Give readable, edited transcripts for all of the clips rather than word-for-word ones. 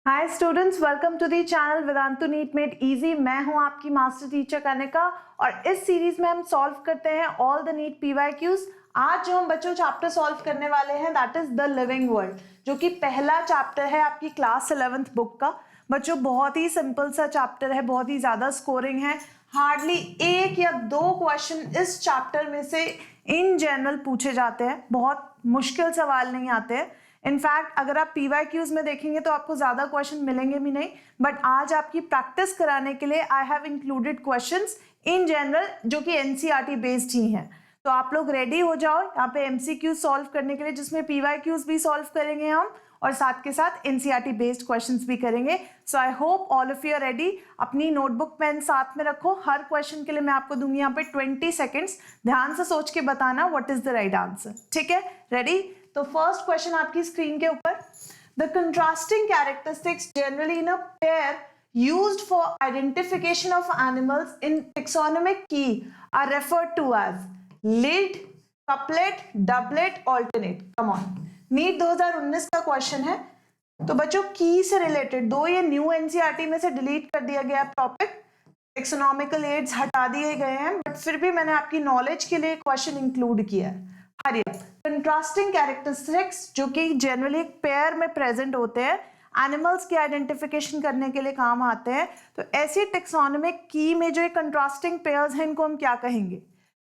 Hi students, welcome to the channel Vedantu NEET made easy. मैं हूं आपकी मास्टर टीचर कनिका और इस सीरीज में हम सॉल्व करते हैं ऑल द नीट पीवाईक्यूज। आज जो हम बच्चों चैप्टर सॉल्व करने वाले हैं that is the living world, जो कि पहला चैप्टर है आपकी क्लास 11th बुक का। बच्चों बहुत ही सिंपल सा चैप्टर है, बहुत ही ज्यादा स्कोरिंग है। हार्डली एक या दो क्वेश्चन इस चैप्टर में से इन जनरल पूछे जाते हैं, बहुत मुश्किल सवाल नहीं आते हैं। इनफैक्ट अगर आप पीवाईक्यूज में देखेंगे तो आपको ज्यादा क्वेश्चन मिलेंगे भी नहीं, बट आज आपकी प्रैक्टिस कराने के लिए I have included questions in general जो कि एनसीईआरटी बेस्ड ही हैं। तो आप लोग रेडी हो जाओ यहाँ पे एमसीक्यू सॉल्व करने के लिए, जिसमें पीवाईक्यूज भी सॉल्व करेंगे हम और साथ के साथ एनसीईआरटी बेस्ड क्वेश्चंस भी करेंगे। So I hope all of you are ready. अपनी नोटबुक पेन साथ में रखो। हर क्वेश्चन के लिए मैं आपको दूंगी यहाँ पे 20 सेकेंड्स। ध्यान से सोच के बताना what is the right answer. ठीक है, रेडी? तो फर्स्ट क्वेश्चन आपकी स्क्रीन के ऊपर, the contrasting characteristics generally in a pair used for identification of animals in taxonomic key are referred to as lead, couplet, doublet, alternate. Come on, NEET 2019 का question है। तो बच्चों की से रिलेटेड दो ये न्यू एनसीईआरटी में से डिलीट कर दिया गया टॉपिक, टेक्सोनॉमिकल एड्स हटा दिए गए हैं, बट फिर भी मैंने आपकी नॉलेज के लिए क्वेश्चन इंक्लूड किया है। हरी अप, कंट्रास्टिंग कैरेक्टरिस्टिक्स जो कि जनरली एक पेयर में प्रेजेंट होते हैं, एनिमल्स की आइडेंटिफिकेशन करने के लिए काम आते हैं। तो ऐसी टेक्सोनॉमिक की में जो ये कंट्रास्टिंग पेयर्स हैं इनको हम क्या कहेंगे?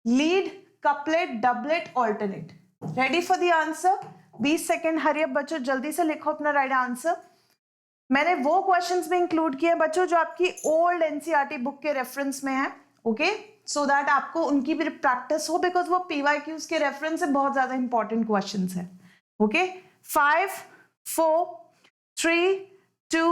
Lead, couplet, doublet, alternate. Ready for the answer? 20 second. Hurry up बच्चों, जल्दी से लिखो अपना राइट आंसर। मैंने वो क्वेश्चंस में इंक्लूड किए हैं बच्चों जो आपकी ओल्ड एनसीईआरटी बुक के रेफरेंस में है, ओके, सो दैट आपको उनकी भी प्रैक्टिस हो, बिकॉज वो पीवाईक्यूज के रेफरेंस से बहुत ज्यादा इंपॉर्टेंट क्वेश्चंस हैं। Okay, 5 4 3 2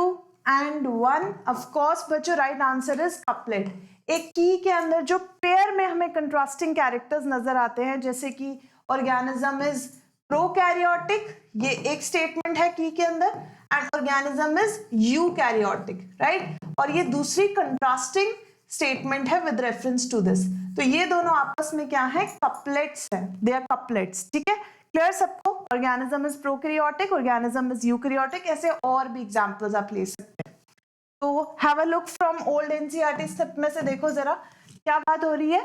and 1। ऑफ कोर्स बच्चों राइट आंसर इज कपलेट। एक की के अंदर जो पेयर में हमें कंट्रास्टिंग कैरेक्टर्स नजर आते हैं, जैसे कि ऑर्गेनिज्म इज प्रोकैरियोटिक, ये एक स्टेटमेंट है की के अंदर, and organism is eukaryotic, right? और ये दूसरी कंट्रास्टिंग स्टेटमेंट है विद रेफरेंस टू दिस। तो ये दोनों आपस में क्या है? कपलेट्स है, दे आर कपलेट्स। ठीक है, क्लियर सबको? Organism is prokaryotic, organism is eukaryotic, ऐसे और भी एग्जांपल्स आप ले सकते हैं। तो have a look from old NCERT सब में से, देखो जरा क्या बात हो रही है।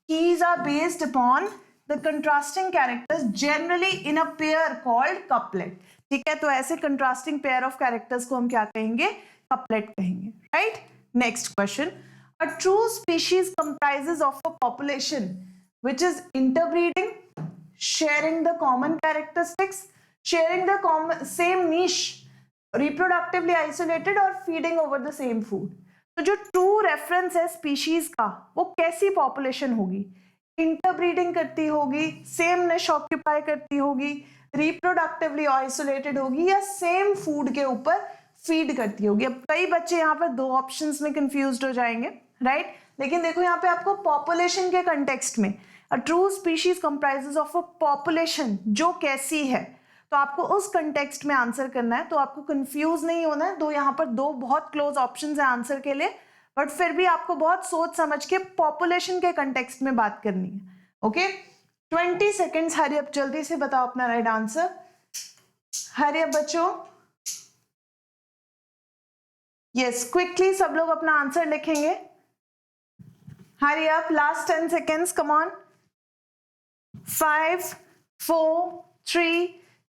Keys are based upon the contrasting characters generally in a pair called couplet. ठीक है, तो ऐसे कंट्रास्टिंग पेयर ऑफ कैरेक्टर्स को हम क्या कहेंगे? कपलेट कहेंगे, right? Next question, a true species comprises of a population which is interbreeding, sharing the common characteristics, sharing the same niche, reproductively isolated or feeding over the same food. तो जो true reference है species का, वो कैसी population होगी? Interbreeding करती होगी, same निश ऑक्यूपाई करती होगी, रिप्रोडक्टिवली आइसोलेटेड होगी, या सेम फूड के ऊपर फीड करती होगी। अब कई बच्चे यहाँ पर दो ऑप्शंस में कंफ्यूज्ड हो जाएंगे, राइट? लेकिन देखो यहाँ पे आपको पॉपुलेशन के कंटेक्स्ट में, a true species comprises of a population जो कैसी है, तो आपको उस कंटेक्स्ट में आंसर करना है। तो आपको कंफ्यूज नहीं होना है। दो यहाँ पर दो बहुत क्लोज ऑप्शंस है आंसर के लिए, बट फिर भी आपको बहुत सोच समझ के पॉपुलेशन के कंटेक्स्ट में बात करनी है। Okay, 20 seconds. हरी अप, जल्दी से बताओ अपना राइट आंसर। हरी अप बच्चों, यस, क्विकली सब लोग अपना आंसर लिखेंगे। Hurry up, last 10 seconds, come on. 5 4 3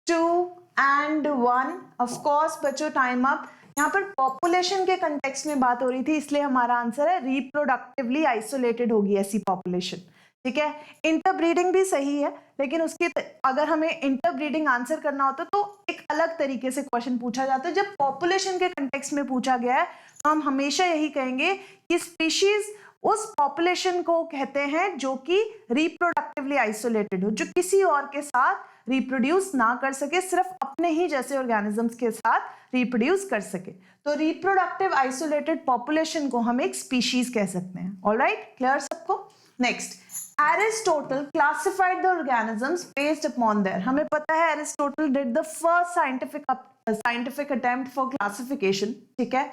2 and 1। Of course बच्चों टाइम अप। यहाँ पर पॉपुलेशन के कंटेक्स्ट में बात हो रही थी, इसलिए हमारा आंसर है रिप्रोडक्टिवली आइसोलेटेड होगी ऐसी पॉपुलेशन। ठीक है, इंटरब्रीडिंग भी सही है, लेकिन उसके अगर हमें इंटरब्रीडिंग आंसर करना होता तो एक अलग तरीके से क्वेश्चन पूछा जाता है। जब पॉपुलेशन के कंटेक्स्ट में पूछा गया है तो हम हमेशा यही कहेंगे कि स्पीशीज उस पॉपुलेशन को कहते हैं जो कि रिप्रोडक्टिवली आइसोलेटेड हो, जो किसी और के साथ रिप्रोड्यूस ना कर सके, सिर्फ अपने ही जैसे ऑर्गेनिजम्स के साथ रिप्रोड्यूस कर सके। तो रिप्रोडक्टिव आइसोलेटेड पॉपुलेशन को हम एक स्पीशीज कह सकते हैं। ऑलराइट, क्लियर सबको? Next, Aristotle classified the organisms based upon their, हमें पता है Aristotle did the first scientific attempt for classification। ठीक है,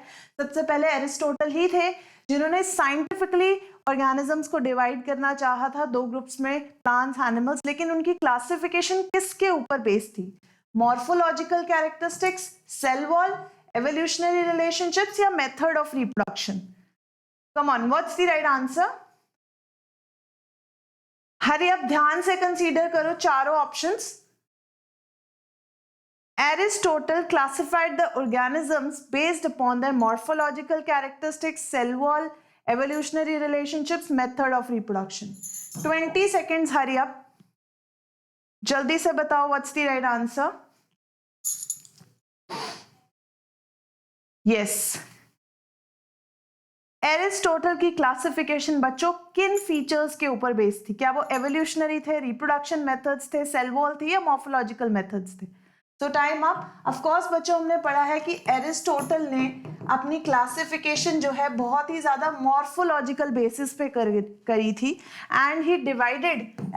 सबसे पहले एरिस्टोटल ही थे जिन्होंने साइंटिफिकली ऑर्गेनिजम्स को डिवाइड करना चाहा था दो ग्रुप्स में, प्लांट्स, एनिमल्स। लेकिन उनकी क्लासिफिकेशन किसके ऊपर बेस्ड थी? Morphological characteristics, cell wall, evolutionary relationships या method of reproduction? Come on, what's the right answer? हरी अब ध्यान से कंसीडर करो चारों options. Aristotle classified the organisms based upon their morphological characteristics, cell wall, evolutionary relationships, method of reproduction. 20 seconds, hurry up. जल्दी से बताओ what's the right answer? Yes. Aristotle की classification बच्चों किन फीचर्स के ऊपर बेस्ड थी? क्या वो एवोल्यूशनरी थे, रिप्रोडक्शन मेथड्स थे, सेल वॉल थी या मॉर्फोलॉजिकल मेथड्स थे? तो टाइम अप. ऑफ कोर्स बच्चों हमने पढ़ा है कि एरिस्टोटल ने अपनी क्लासिफिकेशन जो है बहुत ही ज्यादा मॉर्फोलॉजिकल बेसिस पे करी थी. And he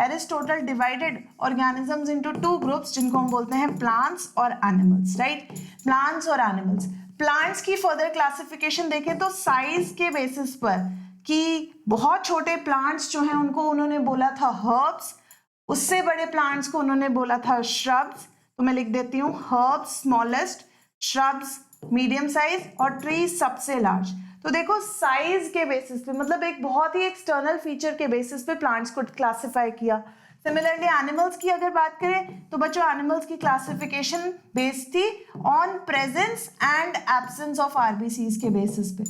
Aristotle divided organisms into two groups जिनको हम बोलते हैं प्लांट्स और एनिमल्स. राइट, प्लांट्स और एनिमल्स. प्लांट्स की फर्दर क्लासिफिकेशन देखें तो साइज के बेसिस पर कि बहुत छोटे प्लांट्स जो हैं उनको उन्होंने बोला था हर्ब्स, उससे बड़े प्लांट्स को उन्होंने बोला था श्रब्स. तो मैं लिख देती हूँ herbs smallest, shrubs medium size और ट्रीज सबसे लार्ज. तो देखो साइज के बेसिस पे, मतलब एक बहुत ही एक्सटर्नल फीचर के बेसिस पे प्लांट्स को क्लासिफाई किया. सिमिलरली एनिमल्स की अगर बात करें तो बच्चों एनिमल्स की क्लासिफिकेशन बेस्ड थी on presence and absence of RBCs के बेसिस पे.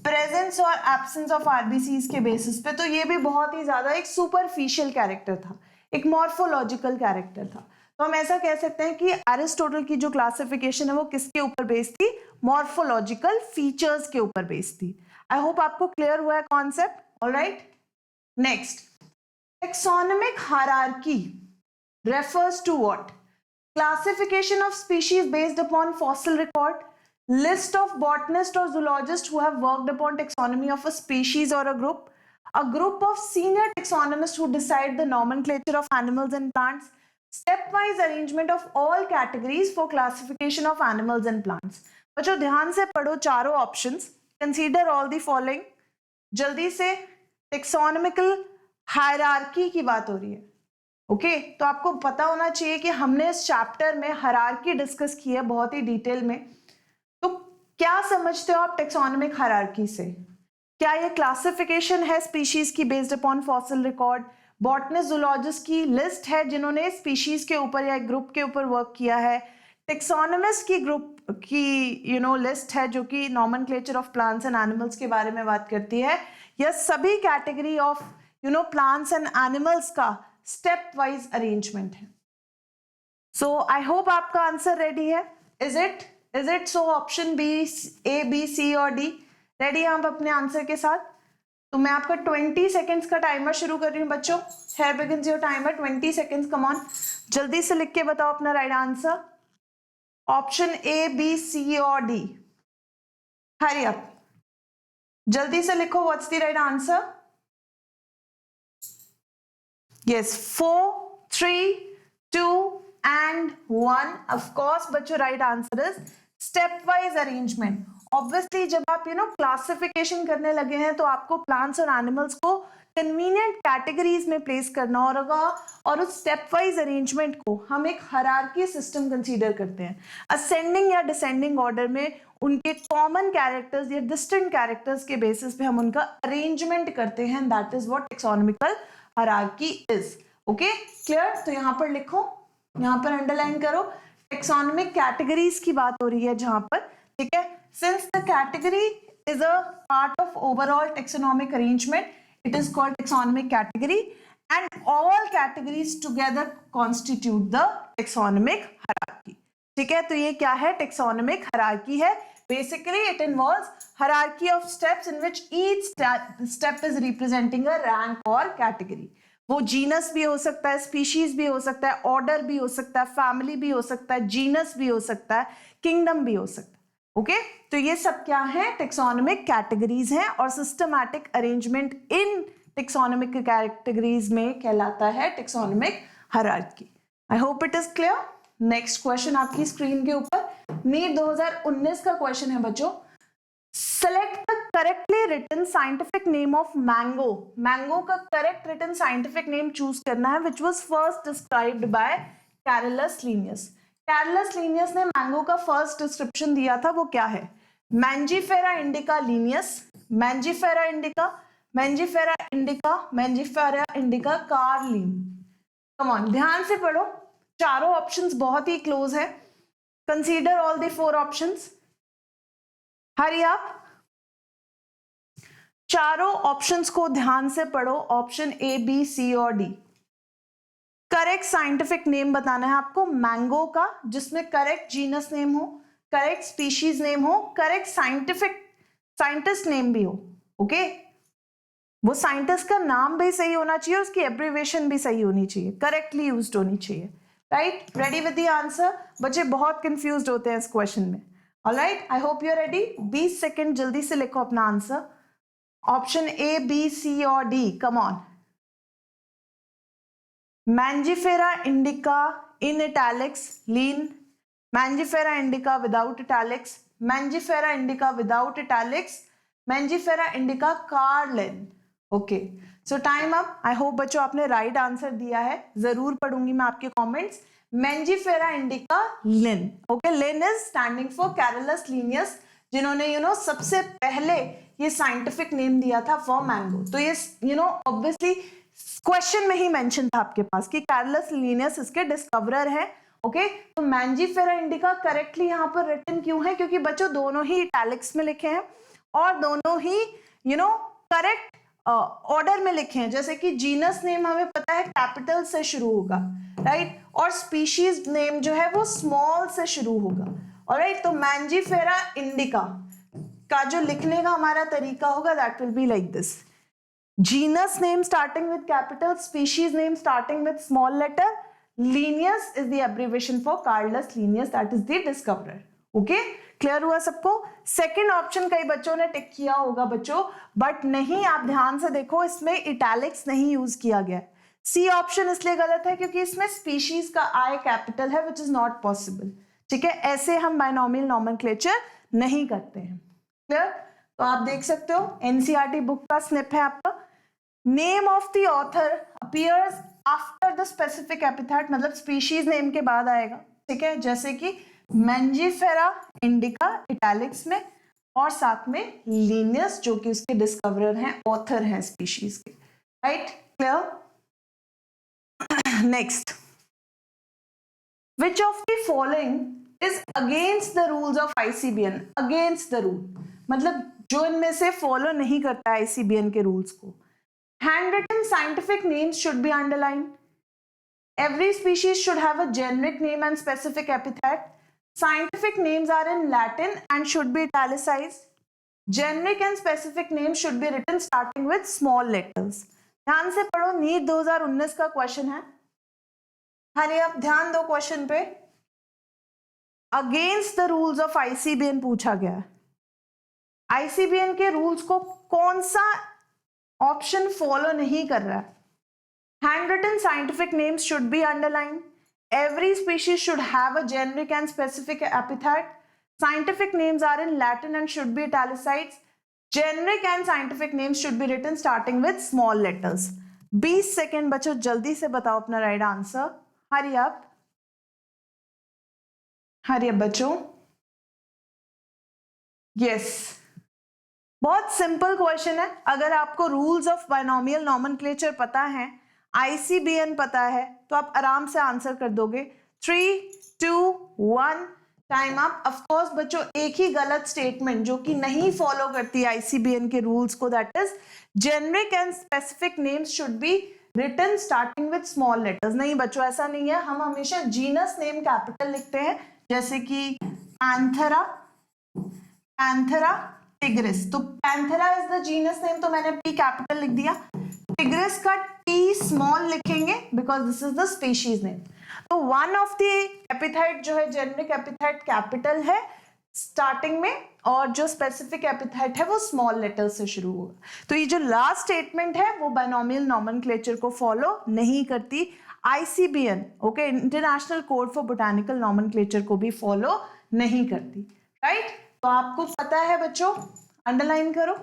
प्रेजेंस और एब्सेंस ऑफ आरबीसीज के बेसिस पे. तो ये भी बहुत ही ज्यादा एक सुपरफिशियल कैरेक्टर था, एक मॉर्फोलॉजिकल कैरेक्टर था. तो हम ऐसा कह सकते हैं कि एरिस्टोटल की जो क्लासिफिकेशन है वो किसके ऊपर बेस्ड थी? मॉर्फोलॉजिकल फीचर्स के ऊपर बेस्ड थी. आई होप आपको क्लियर हुआ है concept. Alright, next. Taxonomic hierarchy refers to what? Classification of species based upon fossil record, list of botanists or zoologists who have worked upon taxonomy of a species or a group of senior taxonomists who decide the nomenclature of animals and plants, stepwise arrangement of all categories for classification of animals and plants. बच्चों ध्यान से पढ़ो चारों options. Consider all the following. जल्दी से. Taxonomical hierarchy की बात हो रही है. ओके, तो आपको पता होना चाहिए कि हमने इस चैप्टर में हायरार्की डिस्कस की है बहुत ही डिटेल में. तो क्या समझते हो आप टेक्सोनॉमिक हायरार्की से? क्या ये क्लासिफिकेशन है स्पीशीज की based upon fossil record? Botanist zoologist की लिस्ट है जिन्होंने स्पीशीज के ऊपर या ग्रुप के ऊपर वर्क किया है. टेक्सोनॉमिस्ट की ग्रुप की लिस्ट है जो कि nomenclature of plants and animals के बारे में बात करती है. यह सभी category of plants and animals का स्टेप वाइज अरेंजमेंट है. सो आई होप आपका आंसर रेडी है. Is it so? Option B, A, B, C और डी रेडी हैं आप अपने आंसर के साथ? तो मैं आपका 20 सेकेंड्स का टाइमर शुरू कर रही हूँ बच्चों. Here begins your timer. 20 seconds. Come on, जल्दी से लिख के बताओ अपना right answer. Option A, B, C और डी. हरी अप, जल्दी से लिखो. What's the right answer? Yes, 4, 3, 2 and 1. Of course, बच्चों right answer is stepwise arrangement. Obviously, जब आप क्लासिफिकेशन करने लगे हैं तो आपको प्लांट्स और एनिमल्स को कन्वीनियंट कैटेगरीज में प्लेस करना होगा और उस स्टेप वाइज अरेंजमेंट को हम एक हायरार्की सिस्टम कंसीडर करते हैं. असेंडिंग या डिसेंडिंग ऑर्डर में उनके कॉमन कैरेक्टर्स या डिस्टिंक्ट कैरेक्टर्स के बेसिस पे हम उनका अरेंजमेंट करते हैं. That is what taxonomical hierarchy is. Okay, clear? तो यहां पर लिखो, यहां पर अंडरलाइन करो. टेक्सोनॉमिक कैटेगरीज की बात हो रही है जहां पर. ठीक है, since the category is a part of overall taxonomic arrangement, it is called taxonomic category and all categories together constitute the taxonomic hierarchy. ठीक है, तो ये क्या है? टेक्सोनॉमिक हायरार्की है. Basically, it involves hierarchy of steps in which each step is representing a rank or category. वो genus भी हो सकता है, स्पीशीज भी हो सकता है, ऑर्डर भी हो सकता है, फैमिली भी हो सकता है, जीनस भी हो सकता है, किंगडम भी हो सकता है. ओके, तो ये सब क्या है? टेक्सोनॉमिक कैटेगरीज हैं और systematic arrangement in taxonomic categories में कहलाता है taxonomic hierarchy. I hope it is clear. Next question आपकी स्क्रीन के ऊपर नीट 2019 का क्वेश्चन है बच्चों. Select the correctly written scientific name of mango. Mango का correct written scientific name choose करना है which was first described by Carolus Linnaeus. Carolus Linnaeus ने मैंगो का फर्स्ट डिस्क्रिप्शन दिया था, वो क्या है? Mangifera indica Linnaeus, Mangifera indica, Mangifera indica, Mangifera indica Carlin. Come on, ध्यान से पढ़ो, चारों ऑप्शंस बहुत ही क्लोज है। Consider all the 4 options, hurry up. चारों ऑप्शंस को ध्यान से पढ़ो, ऑप्शन ए, बी, सी और डी। करेक्ट साइंटिफिक नेम बताना है आपको मैंगो का, जिसमें करेक्ट जीनस नेम हो, करेक्ट स्पीशीज नेम हो, करेक्ट साइंटिस्ट नेम भी हो। ओके, वो साइंटिस्ट का नाम भी सही होना चाहिए, उसकी एब्रिविएशन भी सही होनी चाहिए, करेक्टली यूज्ड होनी चाहिए। Right, ready with the answer? बच्चे बहुत कंफ्यूज्ड होते हैं इस क्वेश्चन में। Alright, I hope you are ready. 20 second जल्दी से लिखो अपना answer. Option A, B, C और D, come on. Mangifera indica in italics, lean. Mangifera indica without italics, Mangifera indica without italics, Mangifera indica carlin. Okay, so time up. I hope बच्चों आपने right answer दिया है, जरूर पढ़ूंगी मैं आपके comments. Mangifera indica lin. Okay, lin is standing for Carolus linnaeus, जिन्होंने सबसे पहले ये साइंटिफिक नेम दिया था फॉर मैंगो। तो ये ऑब्वियसली क्वेश्चन में ही मेंशन था आपके पास कि कैरलस लीनियस इसके डिस्कवरर है। ओके, तो मैंजीफेरा इंडिका करेक्टली यहाँ पर रिटन क्यों है? क्योंकि बच्चों दोनों ही इटैलिक्स में लिखे हैं और दोनों ही करेक्ट ऑर्डर में लिखे हैं। जैसे कि जीनस नेम हमें पता है कैपिटल से शुरू होगा, राइट, और स्पीशीज नेम जो है वो स्मॉल से शुरू होगा। ऑलराइट, तो मैंजीफेरा इंडिका का जो लिखने का हमारा तरीका होगा that will be like this: genus name starting with capital, species name starting with small letter, Linnaeus is the abbreviation for Carolus Linnaeus, that is the discoverer. Okay, clear हुआ सबको? Second option कई बच्चों ने टिक किया होगा बच्चों, but नहीं, आप ध्यान से देखो, इसमें इटैलिक्स नहीं यूज किया गया। सी ऑप्शन इसलिए गलत है क्योंकि इसमें स्पीशीज का आई कैपिटल है, विच इज नॉट पॉसिबल। ठीक है, ऐसे हम बायनोमियल नॉमेनक्लेचर नहीं करते हैं। क्लियर? तो आप देख सकते हो एनसीईआरटी बुक का स्निप है आपका। Name of the author appears after the specific epithet, मतलब स्पीशीज नेम के बाद आएगा। ठीक है, जैसे कि मैंजीफेरा इंडिका इटैलिक्स में, और साथ में लीनियस जो कि उसके डिस्कवरर हैं, ऑथर हैं स्पीशीज के। Right, clear? Next, which of the following is against the rules of ICBN? Against the rule मतलब जो इनमें से फॉलो नहीं करता है आईसीबीएन के रूल्स को। Handwritten scientific names should be underlined. Every species should have a generic name and specific epithet. Scientific names are in Latin and should be italicized. Generic and specific names should be written starting with small letters. ध्यान से पढ़ो, NEET 2019 का question है। हरी आप ध्यान दो question पे। Against the rules of ICBN पूछा गया है। आईसीबीएन के रूल्स को कौन सा ऑप्शन फॉलो नहीं कर रहा है? Handwritten scientific names should be underlined. Every species should have a generic and specific epithet. Scientific names are in Latin and should be italicized. Generic and scientific names should be written starting with small letters. 20 second बच्चों, जल्दी से बताओ अपना right answer. Hurry up, hurry up बच्चों। Yes, बहुत simple question है। अगर आपको रूल्स ऑफ बायनोमियल नॉमेनक्लेचर पता है, आईसीबीएन पता है, तो आप आराम से आंसर कर दोगे। 3, 2, 1, टाइम अप। ऑफ कोर्स बच्चों, एक ही गलत स्टेटमेंट जो कि नहीं फॉलो करती आईसीबीएन के रूल्स को, that is generic and specific names should be written starting with small letters. नहीं बच्चों, ऐसा नहीं है। हम हमेशा जीनस नेम कैपिटल लिखते हैं, जैसे कि पैंथेरा, पैंथेरा टिग्रिस। तो Panthera is the genus name, तो मैंने पी कैपिटल लिख दिया। टिग्रिस का टी स्मॉल लिखेंगे because this is the species name. तो वन ऑफ द एपिथेट जो है जेनरिक एपिथेट कैपिटल है स्टार्टिंग में, और जो स्पेसिफिक एपिथेट है वो स्मॉल लेटर से शुरू होगा। तो ये जो लास्ट स्टेटमेंट है वो बायनोमियल नॉमेनक्लेचर को फॉलो नहीं करती। ICBN, okay, international code for botanical nomenclature को भी फॉलो नहीं करती। राइट, तो आपको पता है बच्चों, अंडरलाइन करो,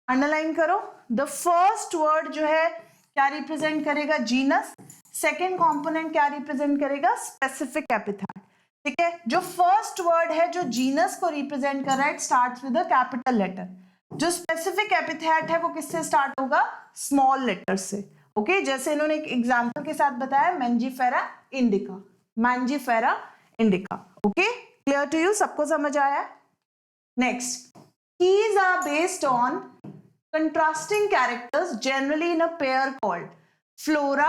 अंडरलाइन करो। द फर्स्ट वर्ड जो है क्या रिप्रेजेंट करेगा? जीनस। सेकेंड कंपोनेंट क्या रिप्रेजेंट करेगा? Specific epithet. ठीक है, जो फर्स्ट वर्ड है जो जीनस को रिप्रेजेंट कर रहा है, it starts with a capital letter. जो स्पेसिफिक एपिथेट है वो किससे स्टार्ट होगा, स्मॉल लेटर से। ओके, जैसे इन्होंने एक एग्जांपल के साथ बताया, Mangifera indica, Mangifera indica. Okay, clear to you, सबको समझ आया? Next, keys are based on contrasting characters generally in a pair called flora,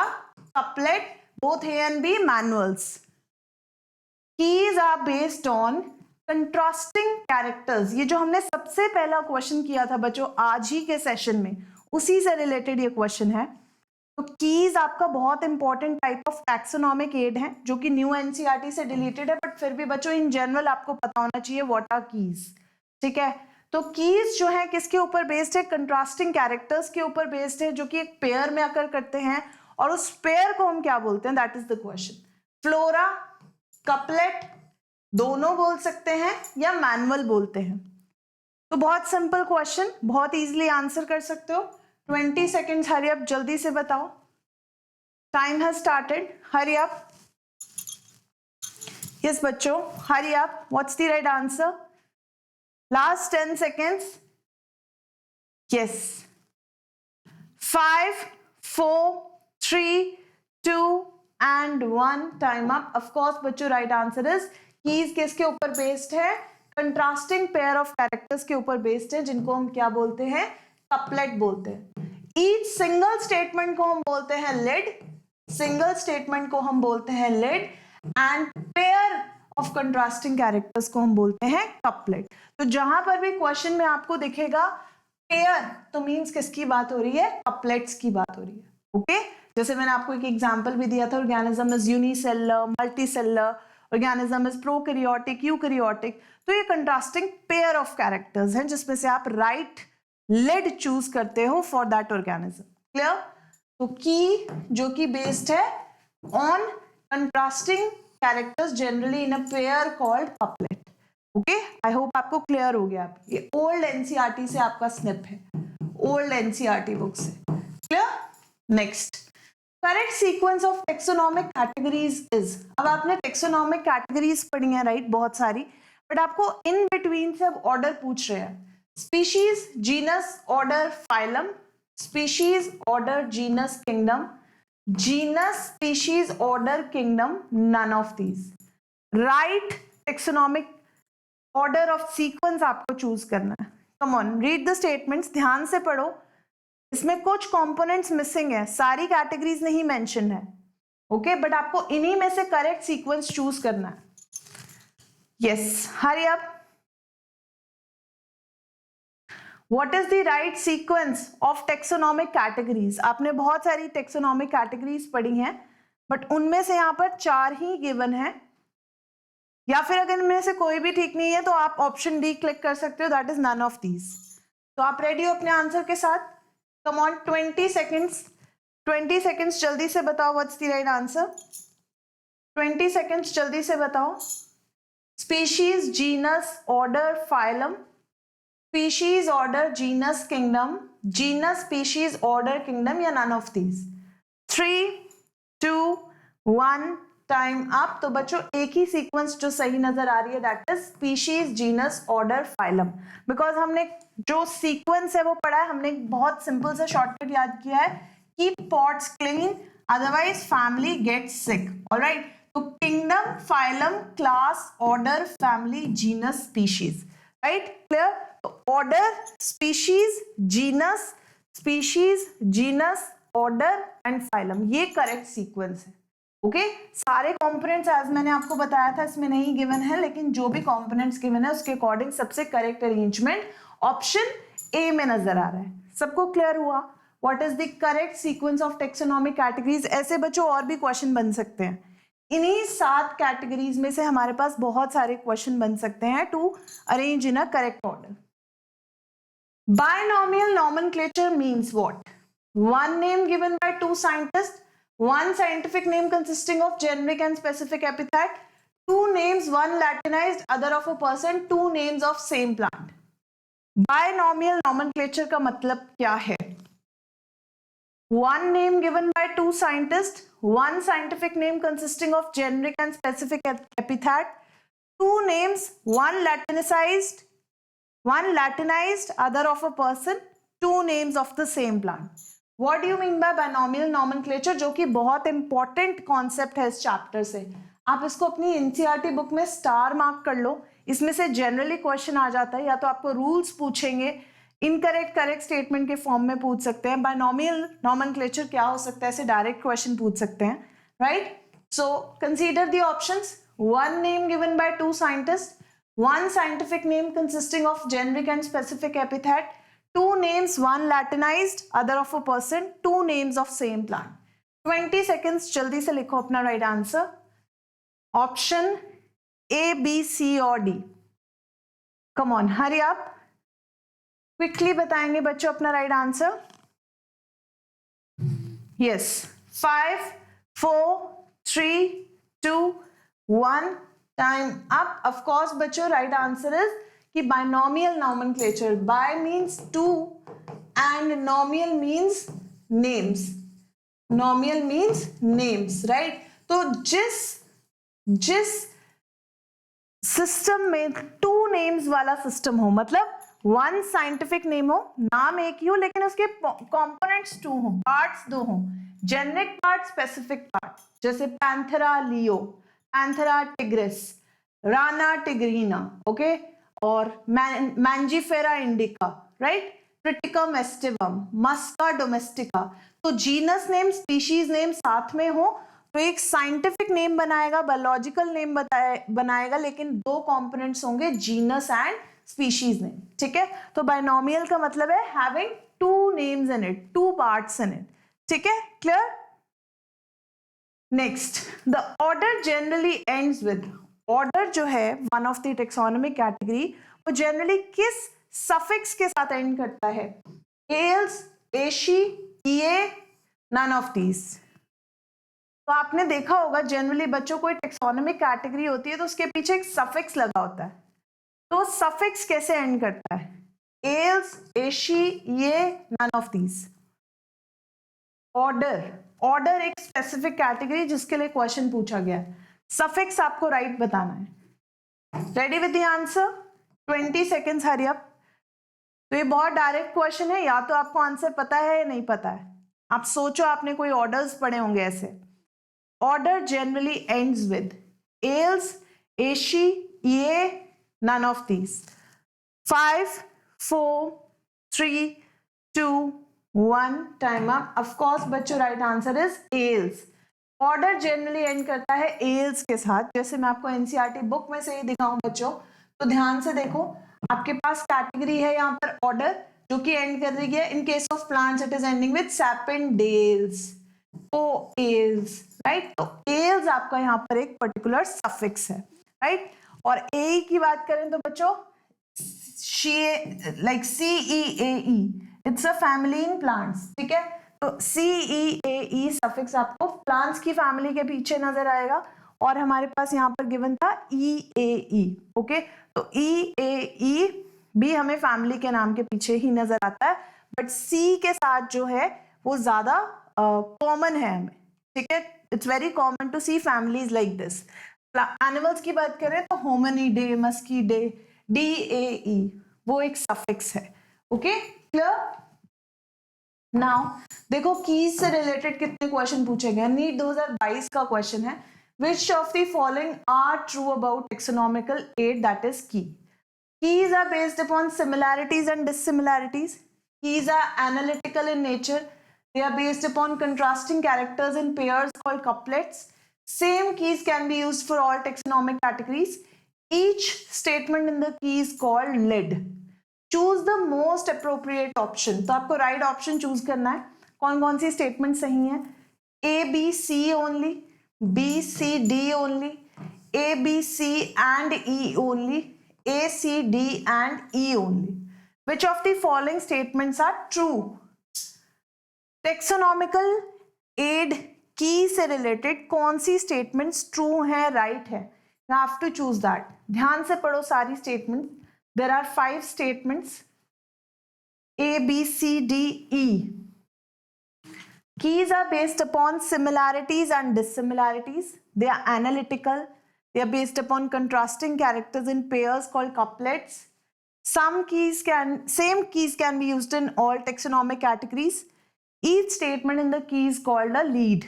couplet, both A and B, manuals. Keys are based on contrasting characters. ये जो हमने सबसे पहला question किया था बच्चों आज ही के सेशन में, उसी से रिलेटेड ये क्वेश्चन है। तो कीज आपका बहुत important type of taxonomic aid है जो कि न्यू एनसीईआरटी से डिलीटेड है, बट फिर भी बच्चों इन जनरल आपको पता होना चाहिए व्हाट आर कीज। ठीक है, तो कीज जो है किसके ऊपर बेस्ड है, कंट्रास्टिंग कैरेक्टर्स के ऊपर बेस्ड है जो कि एक पेयर में अकर करते हैं, और उस पेयर को हम क्या बोलते हैं, that is the question. Flora, couplet दोनों बोल सकते हैं या मैनुअल बोलते हैं। तो बहुत सिंपल क्वेश्चन, बहुत इजीली आंसर कर सकते हो। 20 सेकेंड्स, हरी अप, जल्दी से बताओ। Time has started, hurry up. Yes बच्चों, hurry up, what's the right answer? Last 10 seconds. Yes. 5, 4, 3, 2 and 1. Time up. Of course, बच्चों right answer is keys किसके ऊपर based है? Contrasting pair of characters के ऊपर based है, जिनको हम क्या बोलते हैं, couplet बोलते हैं। Each single statement को हम बोलते हैं lead, single statement को हम बोलते हैं lead, and pair of contrasting characters को हम बोलते हैं कपलेट। तो जहां पर भी क्वेश्चन में आपको दिखेगा पेयर, तो मींस किसकी बात हो रही है, कपलेट्स की बात हो रही है। ओके, जैसे मैंने आपको एक एग्जांपल भी दिया था, organism is unicellular, multicellular, organism is prokaryotic, eukaryotic. तो ये कंट्रास्टिंग पेयर ऑफ कैरेक्टर्स हैं जिसमें से आप राइट लेड चूज करते हो फॉर दैट ऑर्गेनिज्म। क्लियर? तो की जो कि बेस्ड है on contrasting characters generally in a pair called couplet. Okay, I hope आपको क्लियर हो गया। ये ओल्ड एनसीईआरटी से आपका स्निप है, ओल्ड एनसीईआरटी बुक से। Clear? Next, correct sequence of taxonomic categories is. अब आपने टेक्सोनॉमिक कैटेगरीज पढ़ी है राइट, बहुत सारी, बट आपको इन बिटवीन से अब ऑर्डर पूछ रहे हैं। Species, genus, order, phylum, species, order, genus, kingdom, genus, species, order, kingdom, none of these. Right taxonomic order of sequence आपको चूज करना है। Come on, read the statements, ध्यान से पढ़ो। इसमें कुछ कंपोनेंट्स मिसिंग है, सारी कैटेगरीज नहीं मेंशन है। ओके, बट आपको इन्हीं में से करेक्ट सीक्वेंस चूज करना है। Yes, hurry up. What is the right sequence of taxonomic categories? आपने बहुत सारी taxonomic categories पढ़ी हैं, बट उनमें से यहाँ पर 4 ही गिवन है, या फिर अगर इनमें से कोई भी ठीक नहीं है तो आप ऑप्शन डी क्लिक कर सकते हो, that is none of these. तो आप रेडी हो अपने आंसर के साथ? कम ऑन, 20 सेकेंड्स, 20 सेकेंड्स, जल्दी से बताओ what's the right answer. 20 seconds, जल्दी से बताओ। Species, genus, order, phylum, species, order, genus, kingdom, genus, species, order, kingdom, या none of these? 3, 2, 1, time up। तो बच्चों एक ही सीक्वेंस जो सही नजर आ रही है, that is species, genus, order, phylum. Because हमने जो सीक्वेंस है वो पढ़ा है, हमने बहुत सिंपल सा शॉर्टकट याद किया है, keep pots clean otherwise family gets sick. Alright, तो kingdom, phylum, class, order, family, genus, species. Right, clear? Order, species, genus, species, genus, order and phylum, ये करेक्ट सीक्वेंस है। ओके, सारे कंपोनेंट्स एज मैंने आपको बताया था इसमें नहीं गिवन है, लेकिन जो भी कंपोनेंट्स गिवन है उसके अकॉर्डिंग सबसे करेक्ट अरेंजमेंट ऑप्शन ए में नजर आ रहा है। सबको क्लियर हुआ? What is the correct sequence of taxonomic categories? ऐसे बच्चों और भी क्वेश्चन बन सकते हैं। इन्हीं 7 कैटेगरीज में से हमारे पास बहुत सारे क्वेश्चन बन सकते हैं to arrange in a correct order. Binomial nomenclature means what? One name given by 2 scientists, one scientific name consisting of generic and specific epithet, 2 names, one Latinized, other of a person, 2 names of same plant. Binomial nomenclature का मतलब क्या है? One name given by 2 scientists, one scientific name consisting of generic and specific epithet, two names, one Latinized, other of a person, two names of the same plant. What do you mean by binomial nomenclature, जो कि बहुत important concept है इस chapter से. आप इसको अपनी NCERT book में स्टार मार्क कर लो. इसमें से जनरली क्वेश्चन आ जाता है, या तो आपको रूल्स पूछेंगे, इनकरेक्ट करेक्ट स्टेटमेंट के फॉर्म में पूछ सकते हैं. बाइनोमियल नोमेनक्लेचर क्या हो सकता है, ऐसे डायरेक्ट क्वेश्चन पूछ सकते हैं, right. So consider the options. One name given by two scientist, one scientific name consisting of generic and specific epithet, two names, one Latinized, other of a person, two names of same plant. 20 seconds जल्दी से लिखो अपना right answer. Option A, B, C और D. Come on, hurry up. Quickly बताएंगे बच्चों अपना right answer. Yes. 5, 4, 3, 2, 1. Time up. Of course बच्चों right answer is कि binomial nomenclature. Bi means two and nomial means names. Nomial means names, right? तो जिस system में two names वाला system हो, मतलब वन साइंटिफिक नेम हो, नाम एक ही हो, लेकिन उसके कंपोनेंट्स टू हो, पार्ट्स दो हो, जेनेरिक पार्ट, स्पेसिफिक पार्ट, जैसे Panthera leo, Panthera tigris, Rana tigrina, okay, और Mangifera indica, right, Triticum aestivum, Musca domestica. तो जीनस नेम, स्पीशीज नेम साथ में हो तो एक साइंटिफिक नेम बनाएगा, बायोलॉजिकल नेम बनाएगा, लेकिन दो कंपोनेंट्स होंगे, जीनस एंड स्पीशीज नेम. ठीक है, तो बाइनोमियल का मतलब है having two names in it, two parts in it. ठीक है, clear. Next, the order generally ends with. Order जो है one of the taxonomic category, वो जनरली किस सफिक्स के साथ एंड करता है? Ales, aceae, ae, none of these. तो आपने देखा होगा जनरली बच्चों कोई टेक्सोनोमिक कैटेगरी होती है तो उसके पीछे एक सफिक्स लगा होता है. तो सफिक्स कैसे एंड करता है? Ales, aceae, ae, none of these. Order एक स्पेसिफिक कैटेगरी जिसके लिए क्वेश्चन पूछा गया है. सफिक्स आपको राइट बताना है. Ready with the answer? 20 seconds, hurry up. तो ये बहुत डायरेक्ट क्वेश्चन है, या तो आपको आंसर पता है या नहीं पता है. आप सोचो, आपने कोई ऑर्डर्स पढ़े होंगे ऐसे. Order generally ends with ales, aceae, ae, none of these. 5, 4, 3, 2, 1. Time up. Of course बच्चों right answer is ales. Order generally end करता है एल्स के साथ. जैसे मैं आपको एनसीईआरटी बुक में से ही दिखाऊं बच्चों, तो ध्यान से देखो, आपके पास कैटेगरी है यहाँ पर ऑर्डर, जो कि एंड कर रही है. In case of plants it is ending with Sapindales, o ales, right. तो एल्स आपका यहाँ पर एक पर्टिकुलर सफिक्स है, राइट. और ए की बात करें तो बच्चों like CEAE, it's a family in plants. ठीक है, तो CEAE सफिक्स आपको प्लांट्स की फैमिली के पीछे नजर आएगा. और हमारे पास यहाँ पर गिवन था EAE. ओके, तो EAE भी हमें फैमिली के नाम के पीछे ही नजर आता है, बट C के साथ जो है वो ज्यादा कॉमन है हमें. ठीक है, it's very common to see families like this. Animals की बात करें तो होमिनिडे, मस्कीडे, DAE वो एक सफिक्स है. Okay, clear. नाउ देखो, कीज से रिलेटेड कितने क्वेश्चन पूछे गए. नीट 2022 का क्वेश्चन है, which of the following are true about taxonomical aid, that is key. Keys are based upon similarities and dissimilarities. Keys are analytical in nature. They are based upon contrasting characters in pairs called couplets. Same keys can be used for all taxonomic categories. Each statement in the key is called lid. Choose the most appropriate option. तो आपको right option choose करना है. कौन कौन सी statement सही है? A, B, C only, B, C, D only, A, B, C and E only, A, C, D and E only. Which of the following statements are true? Taxonomical aid की से related कौन सी statements true है, right है? You have to choose that. ध्यान से पढ़ो सारी statement. There are 5 statements, A, B, C, D, E. Keys are based upon similarities and dissimilarities. They are analytical. They are based upon contrasting characters in pairs called couplets. Same keys can be used in all taxonomic categories. Each statement in the key is called a lead.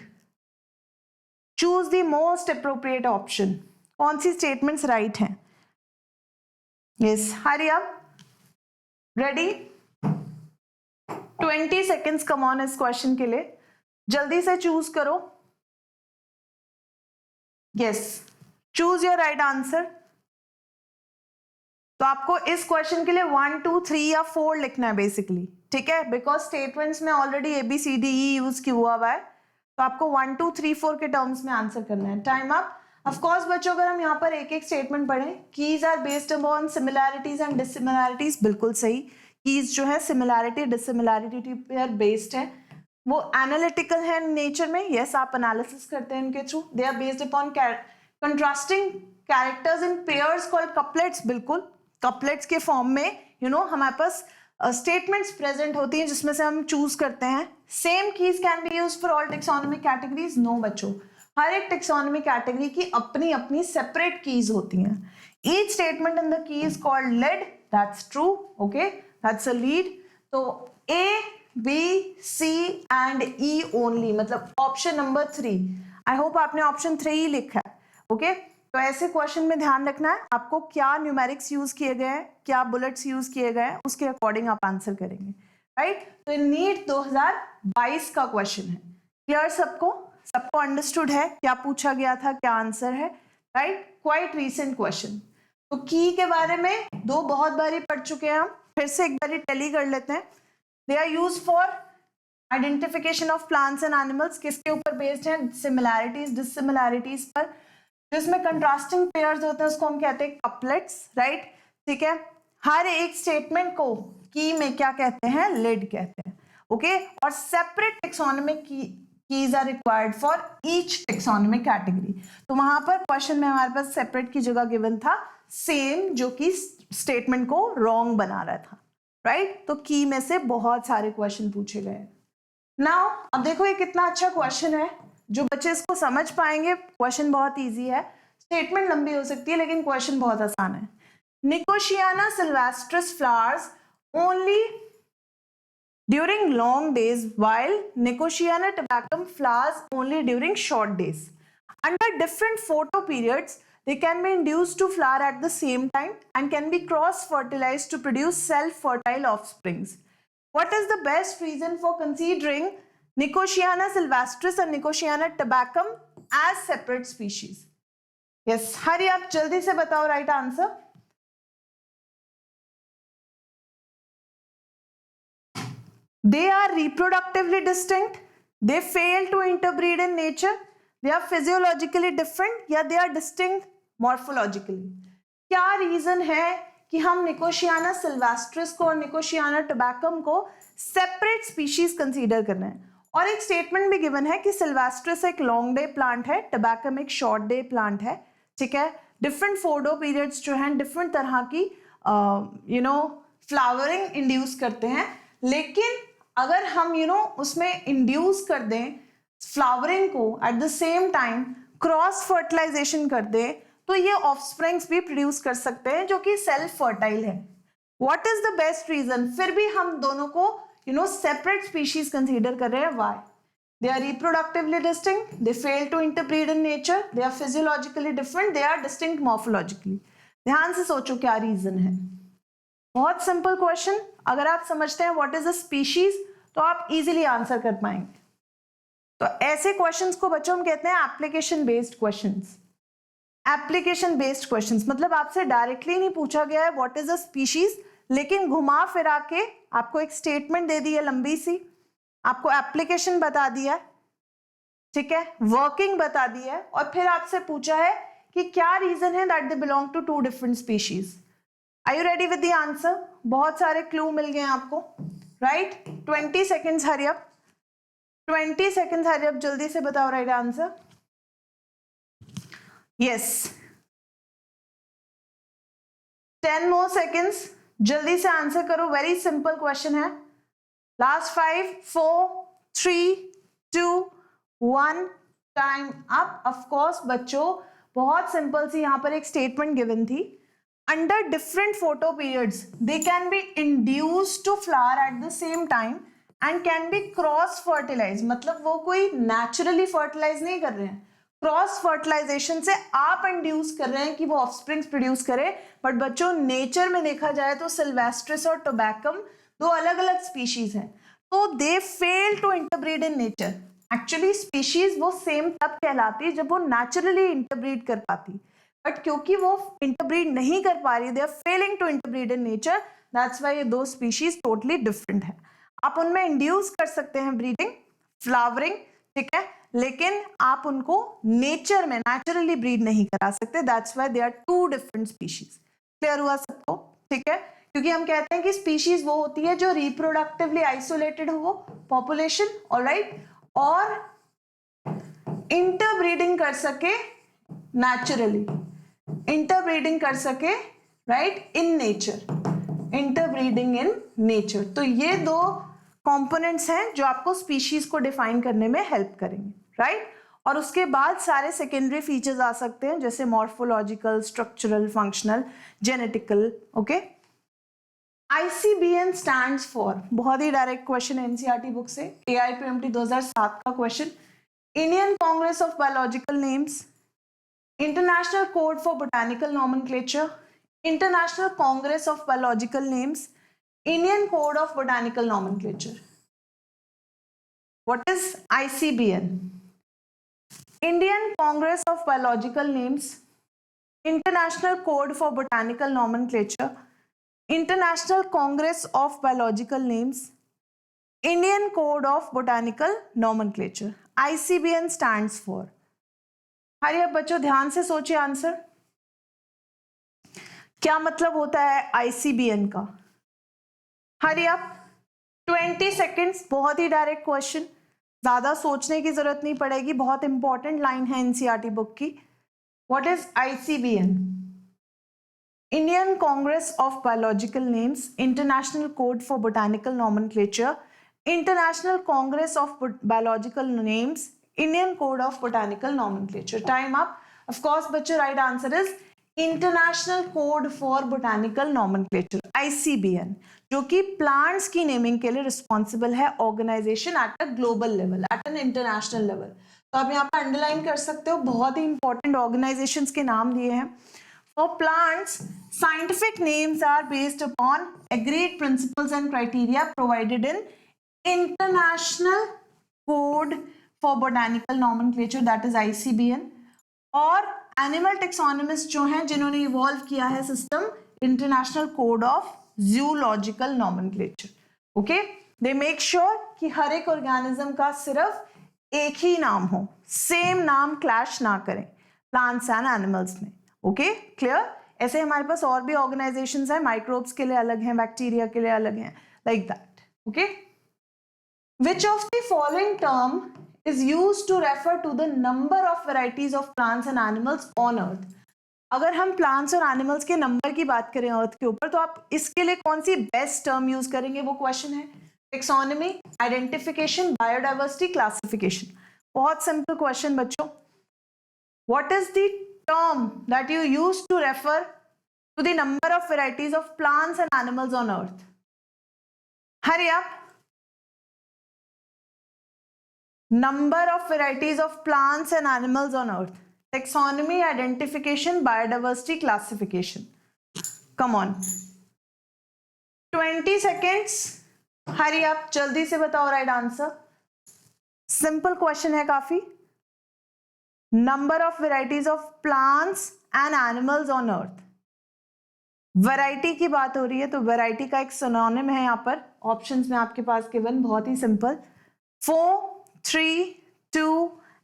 Choose the most appropriate option. कौन सी statements right हैं? Yes, hurry up. Ready? 20 seconds come on इस question के लिए. जल्दी से choose करो. Yes, choose your right answer. तो आपको इस क्वेश्चन के लिए 1, 2, 3 या 4 लिखना है बेसिकली, ठीक है, बिकॉज स्टेटमेंट्स में ऑलरेडी ABCDE यूज किया हुआ है, तो आपको 1, 2, 3, 4 के टर्म्स में आंसर करना है. Time up. ऑफ कोर्स बच्चों, अगर हम यहाँ पर एक एक स्टेटमेंट पढ़ें, keys are based upon similarities and dissimilarities, बिल्कुल सही. कीज जो है सिमिलैरिटी डिसिमिलैरिटी पर बेस्ड है, वो एनालिटिकल है नेचर में. यस, आप एनालिसिस करते हैं इनके थ्रू. They are based upon contrasting characters in pairs called couplets. बिल्कुल, कपलेट्स के फॉर्म में हमारे पास स्टेटमेंट्स प्रेजेंट होती हैं जिसमें से हम चूज करते हैं. Same keys can be used for all taxonomic categories. No बच्चों, हर एक टेक्सोनॉमिक कैटेगरी की अपनी अपनी सेपरेट कीज होती हैं. Each statement in the key is called lead. That's true. Okay, that's a lead. तो A, B, C and E only, मतलब ऑप्शन नंबर 3. आई होप आपने ऑप्शन 3 ही लिखा है. ओके, तो ऐसे क्वेश्चन में ध्यान रखना है आपको क्या न्यूमेरिक्स यूज किए गए हैं, क्या बुलेट्स यूज किए गए हैं, उसके अकॉर्डिंग आप आंसर करेंगे. राइट, तो नीट 2022 का क्वेश्चन है. क्लियर? सबको अंडरस्टूड है क्या पूछा गया था, क्या आंसर है? Right, quite recent question. तो की के बारे में बहुत बारी पढ़ चुके हैं हम, फिर से एक बारी टेली कर लेते हैं. They are use for identification of plants and animals. किसके ऊपर बेस्ड है? सिमिलैरिटीज डिससिमिलैरिटीज पर. जिसमें कंट्रास्टिंग पेयर्स होते हैं उसको हम कहते हैं कपलेट्स. राइट, ठीक है. हर एक स्टेटमेंट को की में क्या कहते हैं? लीड कहते हैं. ओके, और separate taxonomic keys are required for each taxonomic category. तो वहां पर क्वेश्चन में हमारे पास सेपरेट की जगह गिवन था सेम, जो कि स्टेटमेंट को रॉन्ग बना रहा था. राइट, तो की में से बहुत सारे क्वेश्चन पूछे गए. नाउ अब देखो ये कितना अच्छा क्वेश्चन है. जो बच्चे इसको समझ पाएंगे, क्वेश्चन बहुत इजी है. स्टेटमेंट लंबी हो सकती है लेकिन क्वेश्चन बहुत आसान है. Nicotiana sylvestris flowers only during long days while Nicotiana tabacum flowers only during short days. Under different photo periods, they can be induced to flower at the same time and can be cross-fertilized to produce self-fertile offsprings. What is the best reason for considering Nicotiana sylvestris and Nicotiana tabacum as separate species? Yes, hurry up, जल्दी से बताओ right answer. They are reproductively distinct. They fail to interbreed in nature. They are physiologically different या they are distinct morphologically. क्या reason है कि हम निकोशियाना sylvestris को और निकोशियाना टबैकम को सेपरेट स्पीशीज कंसीडर कर रहे हैं? और एक स्टेटमेंट भी गिवन है कि सिल्वेस्ट्रिस एक लॉन्ग डे प्लांट है, टबैकम एक शॉर्ट डे प्लांट है. ठीक है, डिफरेंट फोटो पीरियड्स जो हैं डिफरेंट तरह की फ्लावरिंग इंड्यूस करते हैं. लेकिन अगर हम उसमें इंड्यूस कर दें फ्लावरिंग को, at the same time cross fertilization कर दें, तो ये ऑफस्प्रिंग्स भी प्रोड्यूस कर सकते हैं जो कि सेल्फ फर्टाइल है. What is the best reason? फिर भी हम दोनों को सेपरेट स्पीशीज कंसीडर कर रहे हैं. Why? They are reproductively distinct, they fail to interbreed in nature, they are physiologically different, they are distinct morphologically. ध्यान से सोचो क्या रीजन है. बहुत सिंपल क्वेश्चन. अगर आप समझते हैं व्हाट इज अ स्पीशीज तो आप इजीली आंसर कर पाएंगे. तो ऐसे क्वेश्चंस को बच्चों हम कहते हैं application based questions. Application based questions मतलब आपसे डायरेक्टली नहीं पूछा गया है व्हाट इज अ स्पीशीज, लेकिन घुमा फिरा के आपको एक स्टेटमेंट दे दी है लंबी सी, आपको एप्लीकेशन बता दिया, ठीक है, वर्किंग बता दी है, और फिर आपसे पूछा है कि क्या रीजन है that they belong to two different species. Are you ready with the answer? बहुत सारे क्लू मिल गए आपको. Right, 20 seconds hurry up. 20 seconds hurry up, जल्दी से बताओ right answer. Yes. 10 more seconds. जल्दी से आंसर करो. वेरी सिंपल क्वेश्चन है. Last 5, 4, 3, 2, 1. Time up. Of course बच्चों बहुत सिंपल सी यहाँ पर एक स्टेटमेंट गिवन थी, under different photo periods they can be induced to flower at the same time and can be cross fertilize, मतलब वो कोई नेचुरली फर्टिलाइज नहीं कर रहे हैं, क्रॉस फर्टिलाइजेशन से आप इंड्यूस कर रहे हैं कि वो ऑफस्प्रिंग्स प्रोड्यूस करे। बट बच्चों नेचर में देखा जाए तो सिल्वेस्ट्रिस और टोबैकम दो अलग अलग स्पीशीज हैं, तो they fail to interbreed in nature. Actually species वो सेम तब कहलाती है जब वो नेचुरली इंटरब्रीड कर पाती, बट क्योंकि वो इंटरब्रीड नहीं कर पा रही, they are failing to interbreed in nature, that's why ये दो स्पीशीज टोटली डिफरेंट है। आप उनमें इंड्यूस कर सकते हैं ब्रीडिंग, फ्लावरिंग, ठीक है, लेकिन आप उनको नेचर में नेचुरली ब्रीड नहीं करा सकते, that's why they are two different species. Clear हुआ सबको? ठीक है, क्योंकि हम कहते हैं कि स्पीशीज वो होती है जो रिप्रोडक्टिवली आइसोलेटेड हो पॉपुलेशन, ऑलराइट, और इंटरब्रीडिंग कर सके नेचुरली, इंटरब्रीडिंग कर सके right in nature, interbreeding in nature. तो ये दो कंपोनेंट्स हैं जो आपको स्पीशीज को डिफाइन करने में हेल्प करेंगे, राइट। और उसके बाद सारे सेकेंडरी फीचर्स आ सकते हैं जैसे morphological, structural, functional, genetical, okay. ICBN stands for, बहुत ही डायरेक्ट क्वेश्चन एनसीईआरटी बुक से, AIPMT 2007 का question, Indian congress of biological names, international code for botanical nomenclature, international congress of biological names, Indian Code of Botanical Nomenclature. What is ICBN? Indian Congress of Biological Names, International Code for Botanical Nomenclature, International Congress of Biological Names, Indian Code of Botanical Nomenclature. ICBN stands for. हरी अब बच्चों ध्यान से सोचिए answer, क्या मतलब होता है ICBN का? हरी अप, 20 सेकेंड्स, बहुत ही डायरेक्ट क्वेश्चन, ज्यादा सोचने की जरूरत नहीं पड़ेगी, बहुत इंपॉर्टेंट लाइन है एनसीईआरटी बुक की। What is ICBN? Indian congress of biological names, international code for botanical nomenclature, international congress of biological names, Indian code of botanical nomenclature. Time up. Of course बच्चों right answer is international code for botanical nomenclature, ICBN, जो कि plants की naming के लिए responsible है organization at a global level, at an international level. तो आप यहाँ पर अंडरलाइन कर सकते हो, बहुत ही इंपॉर्टेंट ऑर्गेनाइजेशंस के नाम दिए हैं। For plants scientific names are based upon agreed principles and criteria provided in international code for botanical nomenclature, that is ICBN। और एनिमल टेक्सोनॉमिस्ट जो हैं जिन्होंने इवॉल्व किया है system, international code of zoological nomenclature, okay. They make sure कि हर एक organism का सिर्फ एक ही नाम हो, सेम नाम क्लैश ना करें प्लांट्स एंड एनिमल्स में, ओके क्लियर। ऐसे हमारे पास और भी ऑर्गेनाइजेशंस हैं, माइक्रोब्स के लिए अलग हैं, बैक्टीरिया के लिए अलग हैं, like that, okay. Which of the following term is used to refer to the number of varieties of plants and animals on earth? अगर हम प्लांट्स और एनिमल्स के नंबर की बात करें अर्थ के ऊपर, तो आप इसके लिए कौन सी बेस्ट टर्म यूज करेंगे, वो क्वेश्चन है। Taxonomy, identification, biodiversity, classification. बहुत सिंपल क्वेश्चन बच्चों, what is the term that you use to refer to the number of varieties of plants and animals on earth? Hurry up. Number of varieties of plants and animals on earth. Taxonomy, identification, biodiversity, classification. Come on. 20 seconds. Hurry up. जल्दी से बताओ right answer. Simple question है काफी. Number of varieties of plants and animals on earth. Variety की बात हो रही है, तो variety का एक synonym है यहाँ पर ऑप्शंस में आपके पास गिवन, बहुत ही simple. 4, 3, 2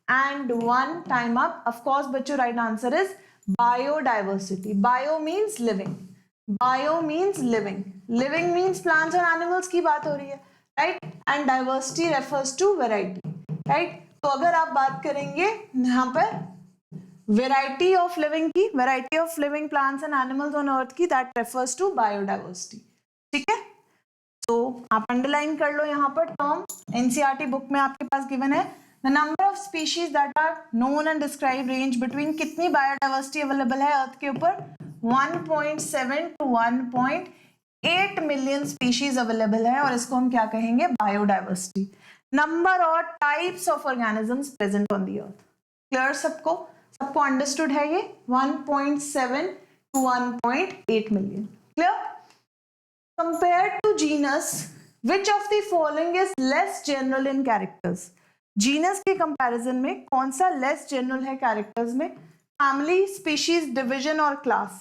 and 1, time up. Of course बच्चों right answer is biodiversity. Bio means living, bio means living, living means plants और animals की बात हो रही है, right, and diversity refers to variety, right। तो अगर आप बात करेंगे यहाँ पर variety of living की, variety of living plants and animals on earth की, that refers to biodiversity, ठीक है। तो आप अंडरलाइन कर लो यहाँ पर टर्म, एनसीईआरटी बुक में आपके पास गिवन है the number of species that are known and describe range between, कितनी बायोडाइवर्सिटी अवेलेबल है अर्थ के ऊपर? 1.7 to 1.8 मिलियन स्पीशीज अवेलेबल है, और इसको हम क्या कहेंगे? बायोडाइवर्सिटी। नंबर और types of organisms present on the earth. Clear सबको? सबको अंडरस्टूड है ये? 1.7 to 1.8 million. Clear? Compared to genus, which of the following is less general in characters? Genus के comparison में कौन सा less general है characters में? Family, species, division और class?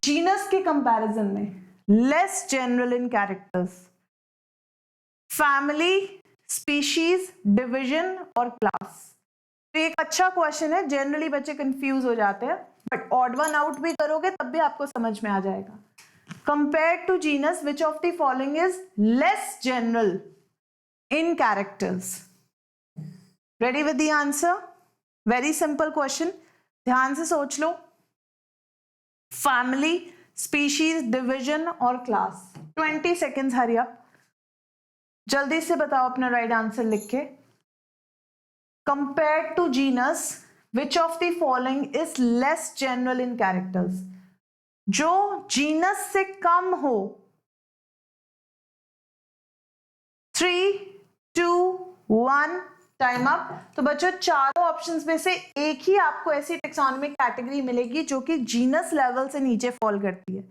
Genus के comparison में less general in characters, family, species, division और class। तो एक अच्छा क्वेश्चन है, जनरली बच्चे कंफ्यूज हो जाते हैं, बट ऑड वन आउट भी करोगे तब भी आपको समझ में आ जाएगा। Compared to genus, which of the following is less general in characters? Ready with the answer? Very simple question. ध्यान से सोच लो। Family, species, division और class। 20 seconds, hurry up. जल्दी से बताओ अपना right answer लिख के। Compared to genus, which of the following is less general in characters? जो जीनस से कम हो। 3, 2, 1, टाइम अप। तो बच्चों चारों ऑप्शंस में से एक ही आपको ऐसी टेक्सोनॉमिक कैटेगरी मिलेगी जो कि जीनस लेवल से नीचे फॉल करती है।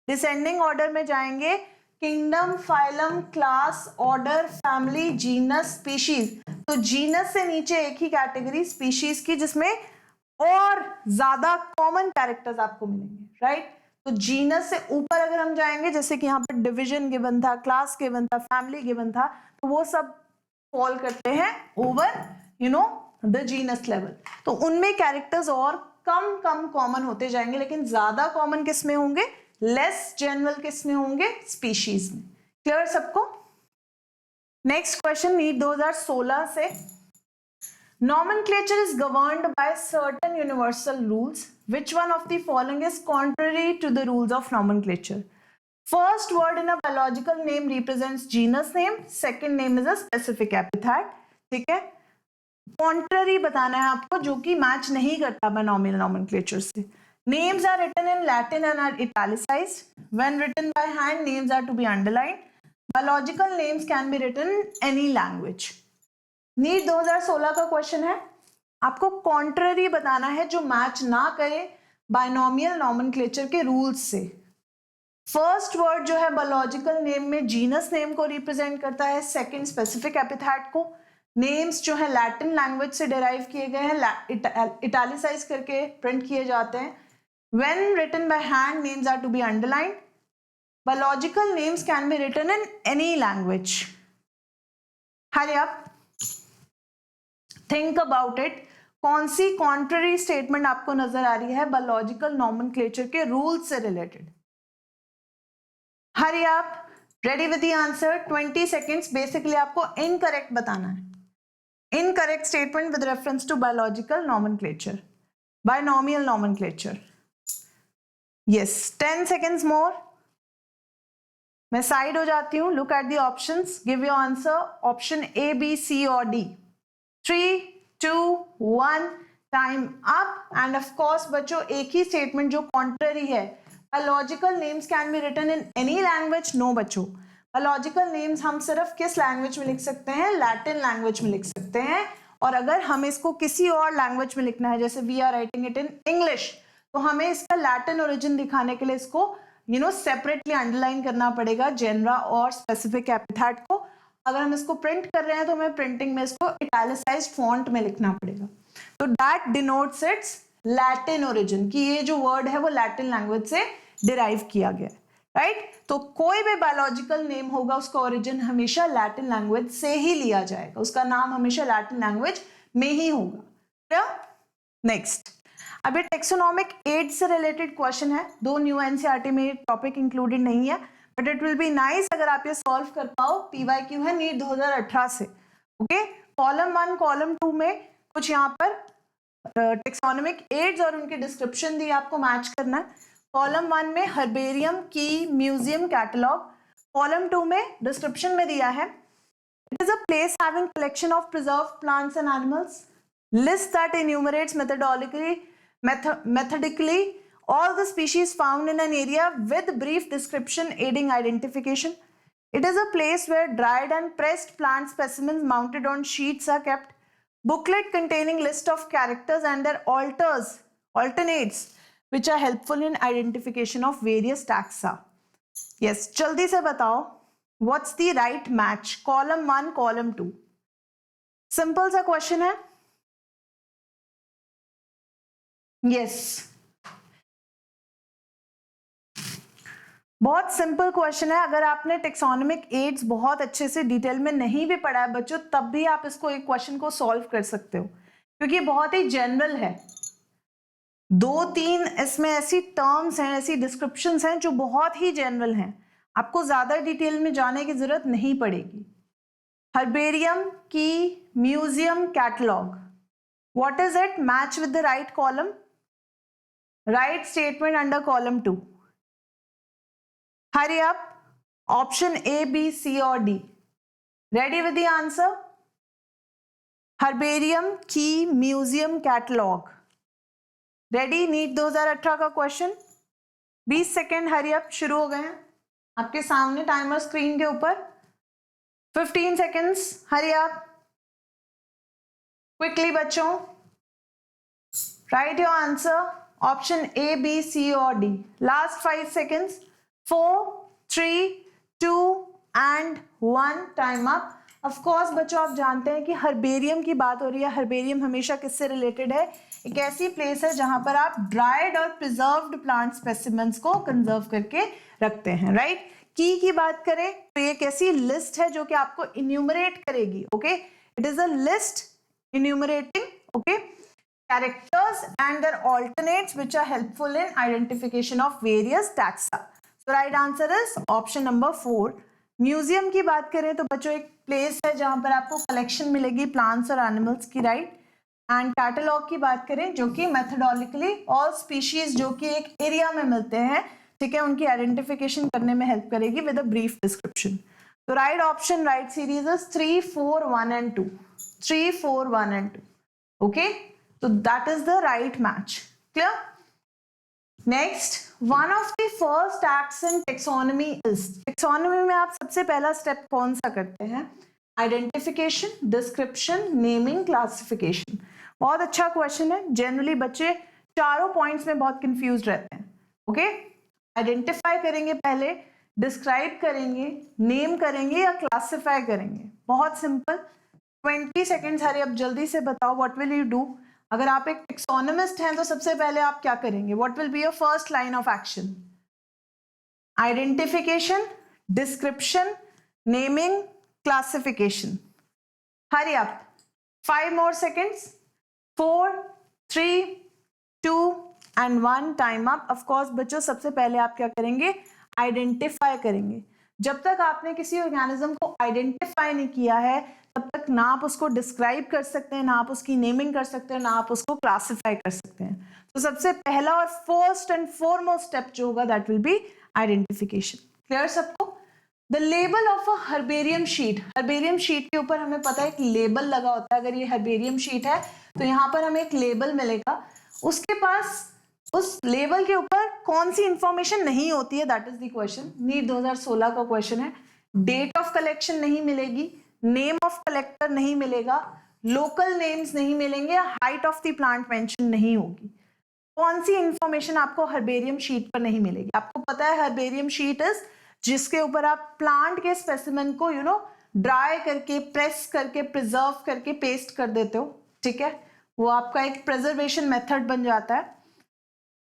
डिसेंडिंग ऑर्डर में जाएंगे, kingdom, phylum, class, order, family, genus, species. तो जीनस से नीचे एक ही कैटेगरी स्पीशीज की, जिसमें और ज्यादा कॉमन कैरेक्टर्स आपको मिलेंगे, राइट? तो जीनस से ऊपर अगर हम जाएंगे, जैसे कि यहाँ पर डिवीजन गिवन था, क्लास गिवन था, फैमिली गिवन था, तो वो सब फॉल करते हैं ओवर द जीनस लेवल। तो उनमें कैरेक्टर्स और कम कम कॉमन होते जाएंगे, लेकिन ज्यादा कॉमन किस में होंगे? लेस जनरल किस में होंगे? स्पीशीज में। क्लियर सबको? नेक्स्ट क्वेश्चन नीट 2016 से। Nomenclature is governed by certain universal rules. Which one of the following is contrary to the rules of nomenclature? First word in a biological name represents genus name. Second name is a specific epithet. ठीक है? Contrary बताना है आपको, जो कि match नहीं करता binomial nomenclature से। Names are written in Latin and are italicized. When written by hand, names are to be underlined. Biological names can be written in any language. NEET 2016 का क्वेश्चन है, आपको कॉन्ट्ररी बताना है जो match ना करे binomial nomenclature के rules से। फर्स्ट वर्ड जो है बायोलॉजिकल नेम में जीनस नेम को रिप्रेजेंट करता है, सेकंड स्पेसिफिक एपिथेट को। नेम्स जो है लैटिन लैंग्वेज से डिराइव किए गए हैं, इटैलिसाइज करके प्रिंट किए जाते हैं। When written by hand, names are to be underlined. Biological names can be written in any language. Hurry up, think about it. कौन सी कॉन्ट्ररी स्टेटमेंट आपको नजर आ रही है बायोलॉजिकल नॉमेनक्लेचर के रूल से related? Hurry up, ready with the answer. 20 seconds. Basically आपको इनकरेक्ट बताना है। Incorrect statement with reference to biological nomenclature, binomial nomenclature. Yes, 10 seconds more. मैं साइड हो जाती हूं। Look at the options, give your answer. Option A, B, C और D. 3, 2, 1, time up. And of course बच्चों एक ही स्टेटमेंट जो contrary है, biological names can be written in any language. No बच्चों, बायोलॉजिकल नेम्स हम सिर्फ किस लैंग्वेज में लिख सकते हैं? लैटिन लैंग्वेज में लिख सकते हैं। और अगर हमें इसको किसी और लैंग्वेज में लिखना है, जैसे we are writing it in English, तो हमें इसका लैटिन ओरिजिन दिखाने के लिए इसको सेपरेटली अंडरलाइन करना पड़ेगा, जेनरा और स्पेसिफिक एपिथेट को। अगर हम इसको प्रिंट कर रहे हैं तो हमें प्रिंटिंग में इसको इटैलिसाइज्ड फॉन्ट में लिखना पड़ेगा। तो that denotes it's Latin origin, कि ये जो वर्ड है वो लैटिन लैंग्वेज से डिराइव किया गया, राइट? तो कोई भी बायोलॉजिकल नेम होगा उसका ओरिजिन हमेशा लैटिन लैंग्वेज से ही लिया जाएगा, उसका नाम हमेशा लैटिन लैंग्वेज में ही होगा। नेक्स्ट, अब ये टेक्सोनॉमिक एड से रिलेटेड क्वेश्चन है। दो न्यू एनसीईआरटी में टॉपिक इंक्लूडेड नहीं है, but it will be nice अगर आप ये सॉल्व कर पाओ। पीवाईक्यू है नीट 2018 से। ओके, कॉलम 1 कॉलम 2 में कुछ यहाँ पर टेक्सोनॉमिक एड्स और उनके डिस्क्रिप्शन दी, आपको मैच करना है। कॉलम 1 में हर्बेरियम की म्यूजियम कैटलॉग, कॉलम 2 में डिस्क्रिप्शन में दिया है It is a place having collection of preserved plants and animals. List that enumerates methodically all the species found in an area with brief description aiding identification. It is a place where dried and pressed plant specimens mounted on sheets are kept. Booklet containing list of characters and their alternates which are helpful in identification of various taxa. Yes, जल्दी से बताओ, what's the right match? Column 1, column 2. Simple सा question है. Yes. बहुत simple question है. अगर आपने taxonomic ads बहुत अच्छे से डिटेल में नहीं भी पढ़ा है बच्चों, तब भी आप इसको एक क्वेश्चन को सॉल्व कर सकते हो, क्योंकि बहुत ही जनरल है. 2-3 इसमें ऐसी टर्म्स हैं, ऐसी डिस्क्रिप्शंस हैं जो बहुत ही जनरल हैं. आपको ज्यादा डिटेल में जाने की जरूरत नहीं पड़ेगी. हर्बेरियम की museum catalogue, what is it? Match with the right column. Right statement under column 2. Hurry up. Option A, B, C or D. Ready with the answer? Herbarium Key Museum Catalog. Ready? NEET 2018 का question. 20 second hurry up शुरू हो गए हैं आपके सामने timer screen के ऊपर. 15 seconds hurry up quickly बच्चों. Right your answer. Option A, B, C और D. Last 5 seconds. 4, 3, 2 and 1. Time up. Of course बच्चों आप जानते हैं कि हर्बेरियम की बात हो रही है. हर्बेरियम हमेशा किससे रिलेटेड है? एक ऐसी प्लेस है जहां पर आप ड्राइड और प्रिजर्व्ड प्लांट स्पेसिमेंट्स को कंजर्व करके रखते हैं. राइट. की बात करें तो ये एक ऐसी लिस्ट है जो कि आपको इन्यूमरेट करेगी. Okay, it is a list enumerating okay characters and their alternates which are helpful in identification of various taxa. So right answer is option number 4. Museum की बात करें तो बच्चों एक प्लेस है जहां पर आपको कलेक्शन मिलेगी प्लांट्स और एनिमल्स की. राइट. एंड कैटलॉग की बात करें जो कि मेथडोलॉजिकली ऑल स्पीशीज जो कि एक एरिया में मिलते हैं, ठीक है, उनकी आइडेंटिफिकेशन करने में हेल्प करेगी विद अ ब्रीफ डिस्क्रिप्शन. तो right option, right series is 3, 4, 1 and 2. 3, 4, 1 and 2. Okay, so that is the right match. Clear? Next, one of the first acts in taxonomy is, taxonomy में आप सबसे पहला step कौन सा करते हैं? Identification, description, naming, classification. बहुत अच्छा क्वेश्चन है. जनरली बच्चे चारों पॉइंट्स में बहुत कंफ्यूज रहते हैं. ओके, आइडेंटिफाई करेंगे पहले, डिस्क्राइब करेंगे, नेम करेंगे या क्लासिफाई करेंगे. बहुत सिंपल. 20 सेकेंड्स हरी, अब जल्दी से बताओ व्हाट विल यू डू. अगर आप एक टेक्सोनोमिस्ट हैं तो सबसे पहले आप क्या करेंगे? What will be your first line of action? Identification, description, naming, classification. Hurry up. 5 more seconds. 4, 3, 2 and 1. Time up. Of course बच्चों सबसे पहले आप क्या करेंगे? आइडेंटिफाई करेंगे. जब तक आपने किसी ऑर्गेनिज्म को आइडेंटिफाई नहीं किया है तब तक ना आप उसको डिस्क्राइब कर सकते हैं, ना आप उसकी नेमिंग कर सकते हैं, ना आप उसको क्लासिफाई कर सकते हैं. तो सबसे पहला और फर्स्ट एंड फॉरमोस्ट स्टेप जो होगा that will be identification. Clear सबको? The label of a herbarium sheet. Herbarium sheet के ऊपर हमें पता है एक लेबल लगा होता है. अगर ये हर्बेरियम शीट है तो यहाँ पर हमें एक लेबल मिलेगा. उसके पास उस लेबल के ऊपर कौन सी इंफॉर्मेशन नहीं होती है? That is the question. NEET 2016 का क्वेश्चन है. डेट ऑफ कलेक्शन नहीं मिलेगी, नेम ऑफ कलेक्टर नहीं मिलेगा, लोकल नेम्स नहीं मिलेंगे, height of the plant mention नहीं होगी. कौन सी इंफॉर्मेशन आपको हर्बेरियम शीट पर नहीं मिलेगी? आपको पता है हर्बेरियम शीट इज जिसके ऊपर आप प्लांट के स्पेसिमेन को ड्राई करके, प्रेस करके, प्रिजर्व करके पेस्ट कर देते हो. ठीक है, वो आपका एक प्रिजर्वेशन मेथड बन जाता है.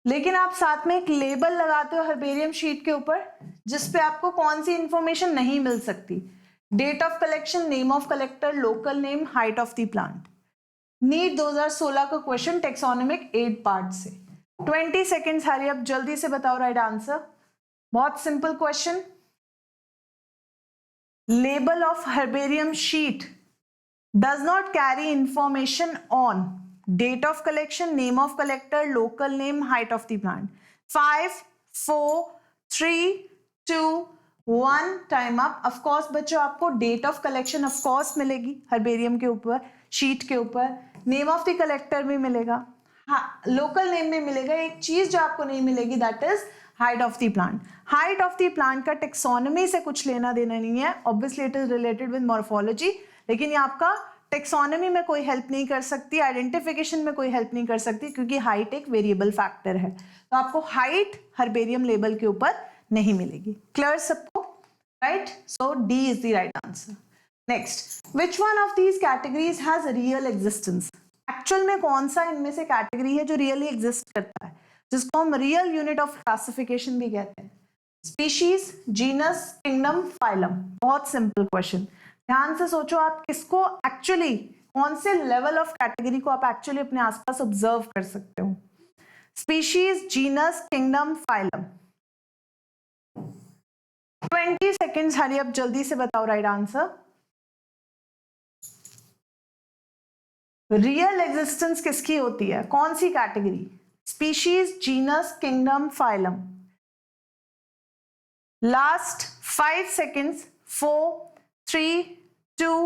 लेकिन आप साथ में एक लेबल लगाते हो हर्बेरियम शीट के ऊपर जिसपे आपको कौन सी इंफॉर्मेशन नहीं मिल सकती? Date of collection, name of collector, local name, height of the plant. NEET 2016 का क्वेश्चन टेक्सोनोमिक 8 पार्ट से. 20 सेकेंड्स हरी अब जल्दी से बताओ राइट आंसर. बहुत simple question. Label of herbarium sheet does not carry information on date of collection, name of collector, local name, height of the plant. 5, 4, 3, 2, one time up. Of course बच्चों आपको date of collection of course मिलेगी herbarium के ऊपर, sheet के ऊपर, name of the collector भी मिलेगा, हाँ लोकल नेम भी मिलेगा। एक चीज जो आपको नहीं मिलेगी that is height of the plant. Height of the plant का टेक्सोनॉमी से कुछ लेना देना नहीं है, obviously it is related with morphology, लेकिन ये आपका टेक्सोनॉमी में कोई हेल्प नहीं कर सकती, आइडेंटिफिकेशन में कोई हेल्प नहीं कर सकती, क्योंकि हाइट एक वेरिएबल फैक्टर है। तो आपको हाइट हर्बेरियम लेबल के ऊपर नहीं मिलेगी। क्लियर सबको? Right, so D is the right answer. Next, which one of these categories has real existence? Actual में कौन सा इनमें से कैटेगरी है जो रियली एग्जिस्ट करता है, जिसको हम रियल यूनिट ऑफ क्लासिफिकेशन भी कहते हैं? Species, genus, kingdom, phylum. बहुत सिंपल क्वेश्चन, ध्यान से सोचो आप किसको एक्चुअली, कौन से लेवल ऑफ कैटेगरी को आप एक्चुअली अपने आसपास ऑब्जर्व कर सकते हो? Species, genus, kingdom, phylum. 20 seconds, hurry अब जल्दी से बताओ राइट आंसर। रियल एग्जिस्टेंस किसकी होती है, कौन सी category? Species, genus, kingdom, phylum. Last 5 seconds, 4, 3, 2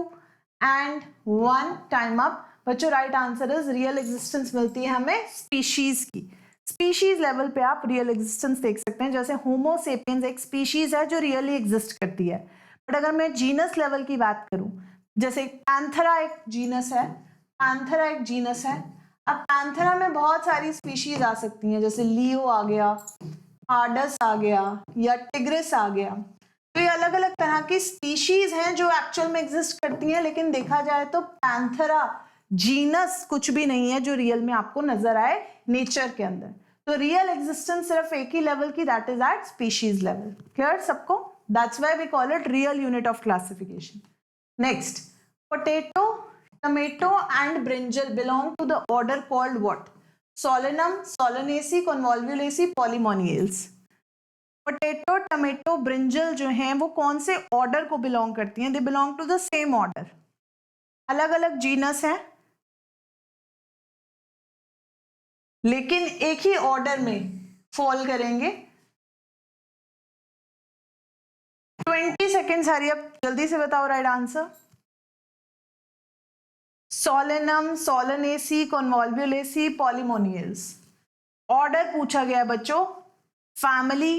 and 1, time up. बच्चों right answer is real existence मिलती है हमें स्पीशीज की। स्पीशीज लेवल पे आप रियल एग्जिस्टेंस देख सकते हैं, जैसे होमो सेपियंस एक स्पीशीज है जो रियली एग्जिस्ट करती है। बट अगर मैं जीनस लेवल की बात करूं, जैसे पैंथेरा एक जीनस है, पैंथेरा एक जीनस है। अब पैंथेरा में बहुत सारी स्पीशीज आ सकती हैं, जैसे लियो आ गया, आर्डस आ गया, या टिग्रिस आ गया। तो ये अलग अलग तरह की स्पीशीज हैं जो एक्चुअल में एग्जिस्ट करती हैं, लेकिन देखा जाए तो पैंथेरा जीनस कुछ भी नहीं है जो रियल में आपको नजर आए नेचर के अंदर। तो रियल एग्जिस्टेंस सिर्फ एक ही लेवल की, that is at species level. Clear सबको? That's why we call it real unit of classification. Next, potato, tomato and brinjal belong to the order called what? Solanum, Solanaceae, Convolvulaceae, Polemoniales. Potato, tomato, brinjal जो हैं वो कौन से order को belong करती हैं? They belong to the same order. अलग अलग जीनस हैं लेकिन एक ही ऑर्डर में फॉल करेंगे। 20 सेकेंड्स, हरी अब जल्दी से बताओ right answer. Solanum, Solanaceae, Convolvulaceae, Polemoniales. Order पूछा गया है बच्चों, फैमिली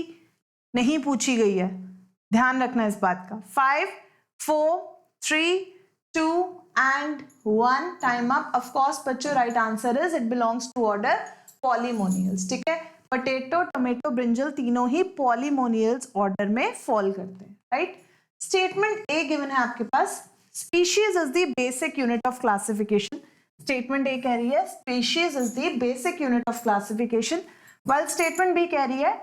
नहीं पूछी गई है, ध्यान रखना इस बात का। 5, 4, 3, 2 and 1, time up. Of course बच्चों right answer is it belongs to order Polemoniales. ठीक है, पोटैटो, टमेटो, ब्रिंजल तीनों ही पॉलीमोनियल्स ऑर्डर में फॉल करते हैं। राइट, स्टेटमेंट ए गिवन है आपके पास, species is the basic unit of classification. Statement A कह रही है species is the basic unit of classification, while statement B कह रही है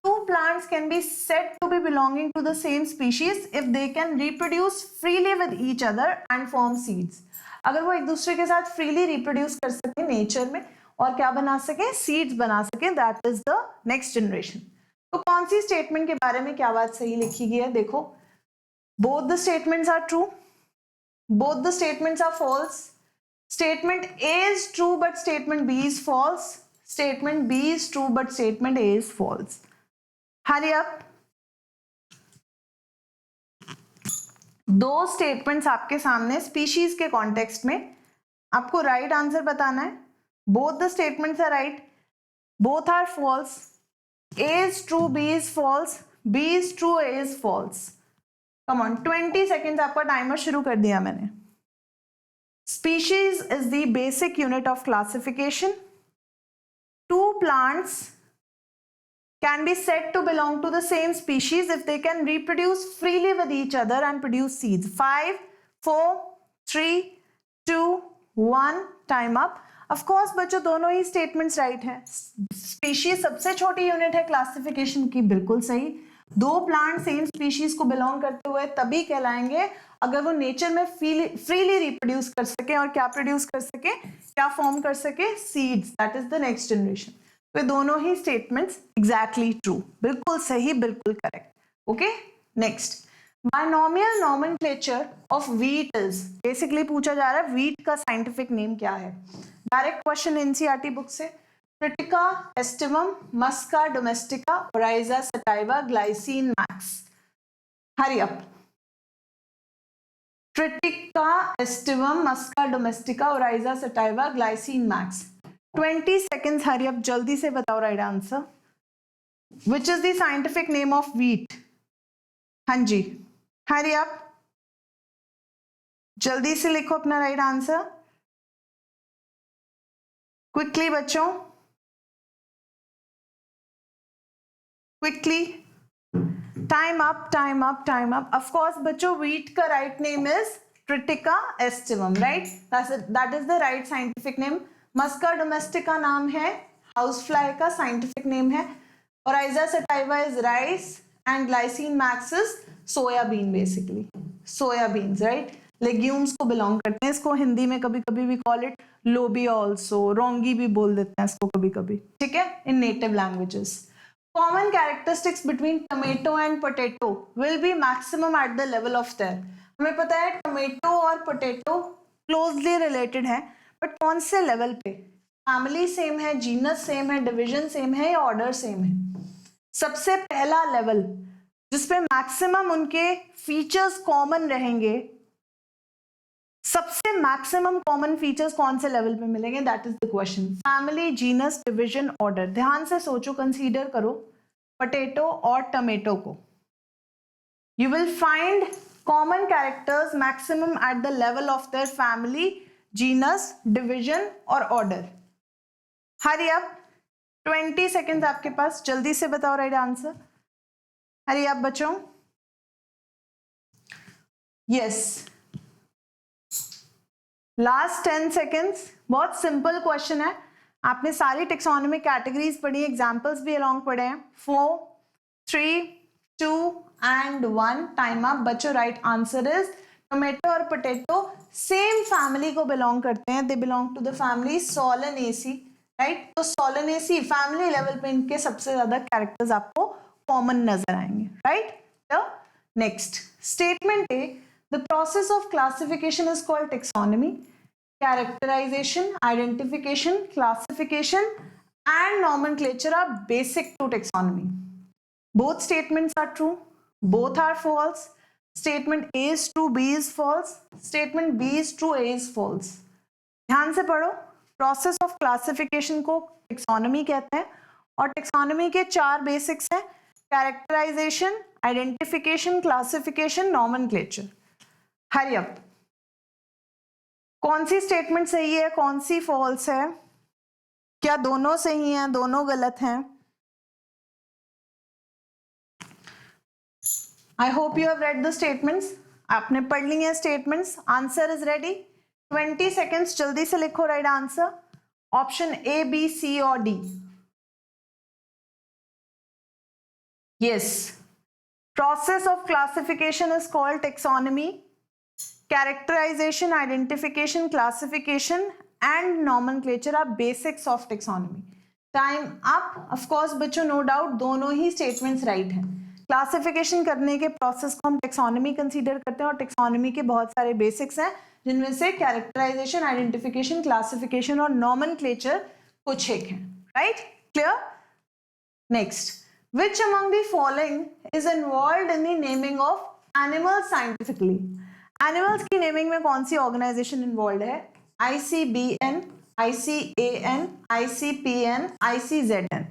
two plants can be said to be belonging to the same species if they can reproduce freely with each other and form seeds। अगर वो एक दूसरे के साथ freely reproduce कर सके नेचर में और क्या बना सके, सीड्स बना सके, that is the next generation। तो कौन सी स्टेटमेंट के बारे में क्या बात सही लिखी गई है? देखो, both the statements are true, both the statements are false, statement A is true but statement B is false, statement B is true but statement A is false। Hurry up। दो स्टेटमेंट्स आपके सामने species के context में, आपको right answer बताना है। Both the statements are right, both are false. A is true, B is false, B is true, A is false। Come on, 20 seconds आपका timer शुरू कर दिया मैंने। Species is the basic unit of classification। Two plants can be said to belong to the same species if they can reproduce freely with each other and produce seeds। 5, 4, 3, 2, 1, time up। Of course बच्चों दोनों ही statements right हैं। Species सबसे छोटी unit है classification की, बिल्कुल सही। दो प्लांट सेम स्पीशीज को बिलोंग करते हुए तभी कहलाएंगे अगर वो नेचर में फ्रीली रिप्रोड्यूस कर सके, और क्या प्रोड्यूस कर सके, क्या फॉर्म कर सके, seeds, that is the next generation. तो दोनों ही स्टेटमेंट्स एग्जैक्टली ट्रू, बिल्कुल सही, बिल्कुल correct. Okay, next, binomial nomenclature of wheat is, basically पूछा जा रहा है व्हीट का साइंटिफिक नेम क्या है। डायरेक्ट क्वेश्चन एनसीईआरटी बुक से। Triticum aestivum, Musca domestica, Oryza sativa, Glycine max. Hurry up. Triticum aestivum, Musca domestica, Oryza sativa, Glycine max. 20 seconds, hurry up, जल्दी से बताओ right answer. Which is the scientific name of wheat? हाँ जी, hurry up, जल्दी से लिखो अपना right answer quickly बच्चों, quickly. Time up, time up, time up. Of course बच्चों, व्हीट का right name is Triticum aestivum, right? That is the right scientific name. Musca domestica नाम है हाउस फ्लाई का, साइंटिफिक नेम है। Oryza sativa is rice and Glycine max is soybean, basically soybeans, right? Legumes को belong करते हैं। इसको हिंदी में कभी कभी भी कॉल इट लोबिया ऑल्सो, रोंगी भी बोल देते हैं इसको कभी कभी, ठीक है, in native languages. Common characteristics between tomato and potato will be maximum at the level of their। हमें पता है टोमेटो और पोटैटो क्लोजली रिलेटेड है, बट कौन से लेवल पे? फैमिली सेम है, जीनस सेम है, डिवीजन सेम है या ऑर्डर सेम है? सबसे पहला लेवल जिसपे मैक्सिमम उनके फीचर्स कॉमन रहेंगे, सबसे मैक्सिमम कॉमन फीचर्स कौन से लेवल पे मिलेंगे? That is the question. Family, genus, division, order. ध्यान से सोचो, कंसीडर करो पोटैटो और टमेटो को। You will find common characters maximum at the level of their family, genus, division और ऑर्डर। हरी अप, 20 सेकेंड्स आपके पास, जल्दी से बताओ राइट आंसर। हरी अप बच्चों, यस, लास्ट 10 सेकेंड्स। बहुत सिंपल क्वेश्चन है, आपने सारी टेक्सोनॉमी कैटेगरीज पढ़ी, एग्जांपल्स भी अलोंग पढ़े हैं। 4, 3, 2 एंड 1, टाइम अप बच्चों। राइट आंसर इज टोमेटो और पोटैटो सेम फैमिली को बिलोंग करते हैं, they belong to the family Solanaceae, right? तो सोलेनेसी फैमिली लेवल पे इनके सबसे ज्यादा कैरेक्टर्स आपको कॉमन नजर आएंगे, राइट? तो next statement A, the process of classification is called taxonomy. Characterization, identification, classification and nomenclature are basic to taxonomy. Both statements are true, both are false. Statement A is true, B is false. Statement B is true, A is false. ध्यान से पढ़ो। Process of classification को taxonomy कहते हैं और taxonomy के 4 basics हैं: characterization, identification, classification, nomenclature. Hurry up, कौन सी स्टेटमेंट सही है, कौन सी फॉल्स है? क्या दोनों सही हैं, दोनों गलत हैं? I hope you have read the statements. आपने पढ़ ली है statements. Answer is ready. 20 seconds, जल्दी से लिखो right answer. Option A, B, C और D. Yes, process of classification is called taxonomy. Characterization, identification, classification and nomenclature are basics of taxonomy. Time up. Of course बच्चों, no doubt दोनों ही statements right हैं। Classification करने के process को हम taxonomy consider करते हैं और टेक्सोनॉमी के बहुत सारे बेसिक्स हैं, जिनमें से कैरेक्टराइजेशन, आइडेंटिफिकेशन, क्लासिफिकेशन और नॉमेनक्लेचर कुछ एक हैं, right? Clear? Next, which among the following is involved in the naming of animals scientifically? Animals की नेमिंग में कौन सी ऑर्गेनाइजेशन इन्वॉल्व है? ICBN, ICAN, ICPN, ICZN।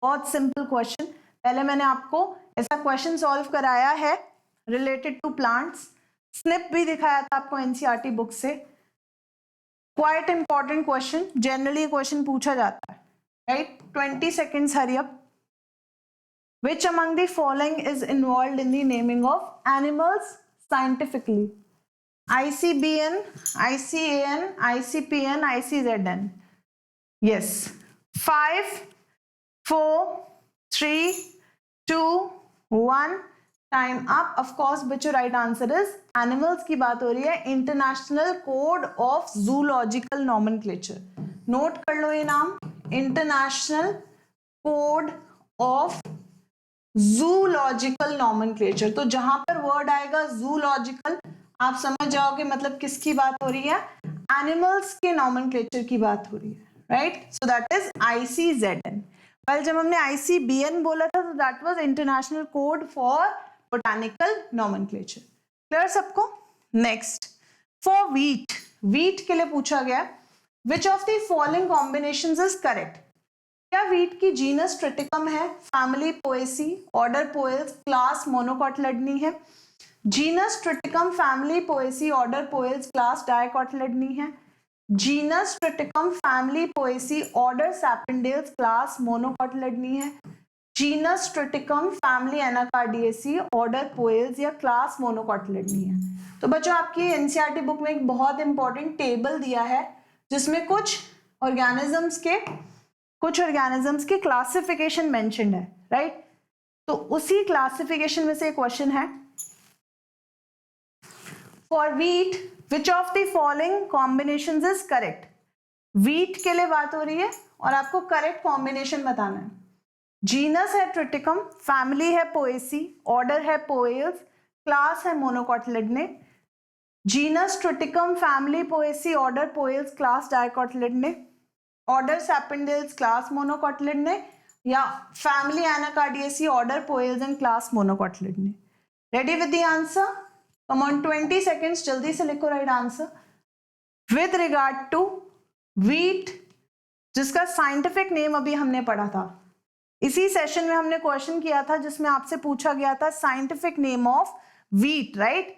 बहुत सिंपल क्वेश्चन, पहले मैंने आपको ऐसा क्वेश्चन सॉल्व कराया है रिलेटेड टू प्लांट्स, स्निप भी दिखाया था आपको NCERT बुक से। Quite important question, generally question पूछा जाता है, right? 20 seconds, hurry up. Which among the following is involved in the naming of animals scientifically? ICBN, ICAN, ICPN, ICZN. Yes. 5, 4, 3, 2, 1. Time up. Of course, बच्चों right answer is animals की बात हो रही है। International code of zoological nomenclature, note कर लो ये नाम, international code of zoological nomenclature. तो जहां पर वर्ड आएगा जूलॉजिकल, आप समझ जाओगे मतलब किसकी बात हो रही है? एनिमल्स के नॉमेनक्लेचर की बात हो रही है, right? So that is ICZN। Well, जब हमने ICBN बोला था तो that was international code for botanical nomenclature. Clear सबको? नेक्स्ट, फॉर वीट, वीट के लिए पूछा गया which of the following combinations is correct. क्या वीट की जीनस ट्रिटिकम है, family Poaceae, order Poales, class Monocotyledonae है? Genus Triticum, family Poaceae, order Poales, class Dicotyledonae है? Genus Triticum, family Poaceae, order Sapindales, class Monocotyledonae है? Genus Triticum, family Anacardiaceae, order Poales या class Monocotyledonae है? तो बच्चों आपकी NCERT book में एक बहुत इंपॉर्टेंट टेबल दिया है जिसमें कुछ ऑर्गेनिजम्स के क्लासिफिकेशन मेंशन्ड है, राइट? तो उसी क्लासिफिकेशन में से क्वेश्चन है, for wheat which of the following combinations is correct. Wheat के लिए बात हो रही है और आपको करेक्ट कॉम्बिनेशन बताना है। जीनस है ट्रिटिकम, फैमिली है पोएसी, ऑर्डर है पोएल्स, क्लास है Monocotyledonae. Genus Triticum, family Poaceae, order Poales, class Dicotyledonae, order Sapindales, class Monocotyledonae, या family Anacardiaceae, order Poales and class Monocotyledonae. Ready with the answer? Come on, 20 seconds, जल्दी से लिखो right answer. With regard to wheat, जिसका scientific name अभी हमने पढ़ा था, इसी सेशन में हमने क्वेश्चन किया था जिसमें आपसे पूछा गया था scientific name of wheat, right?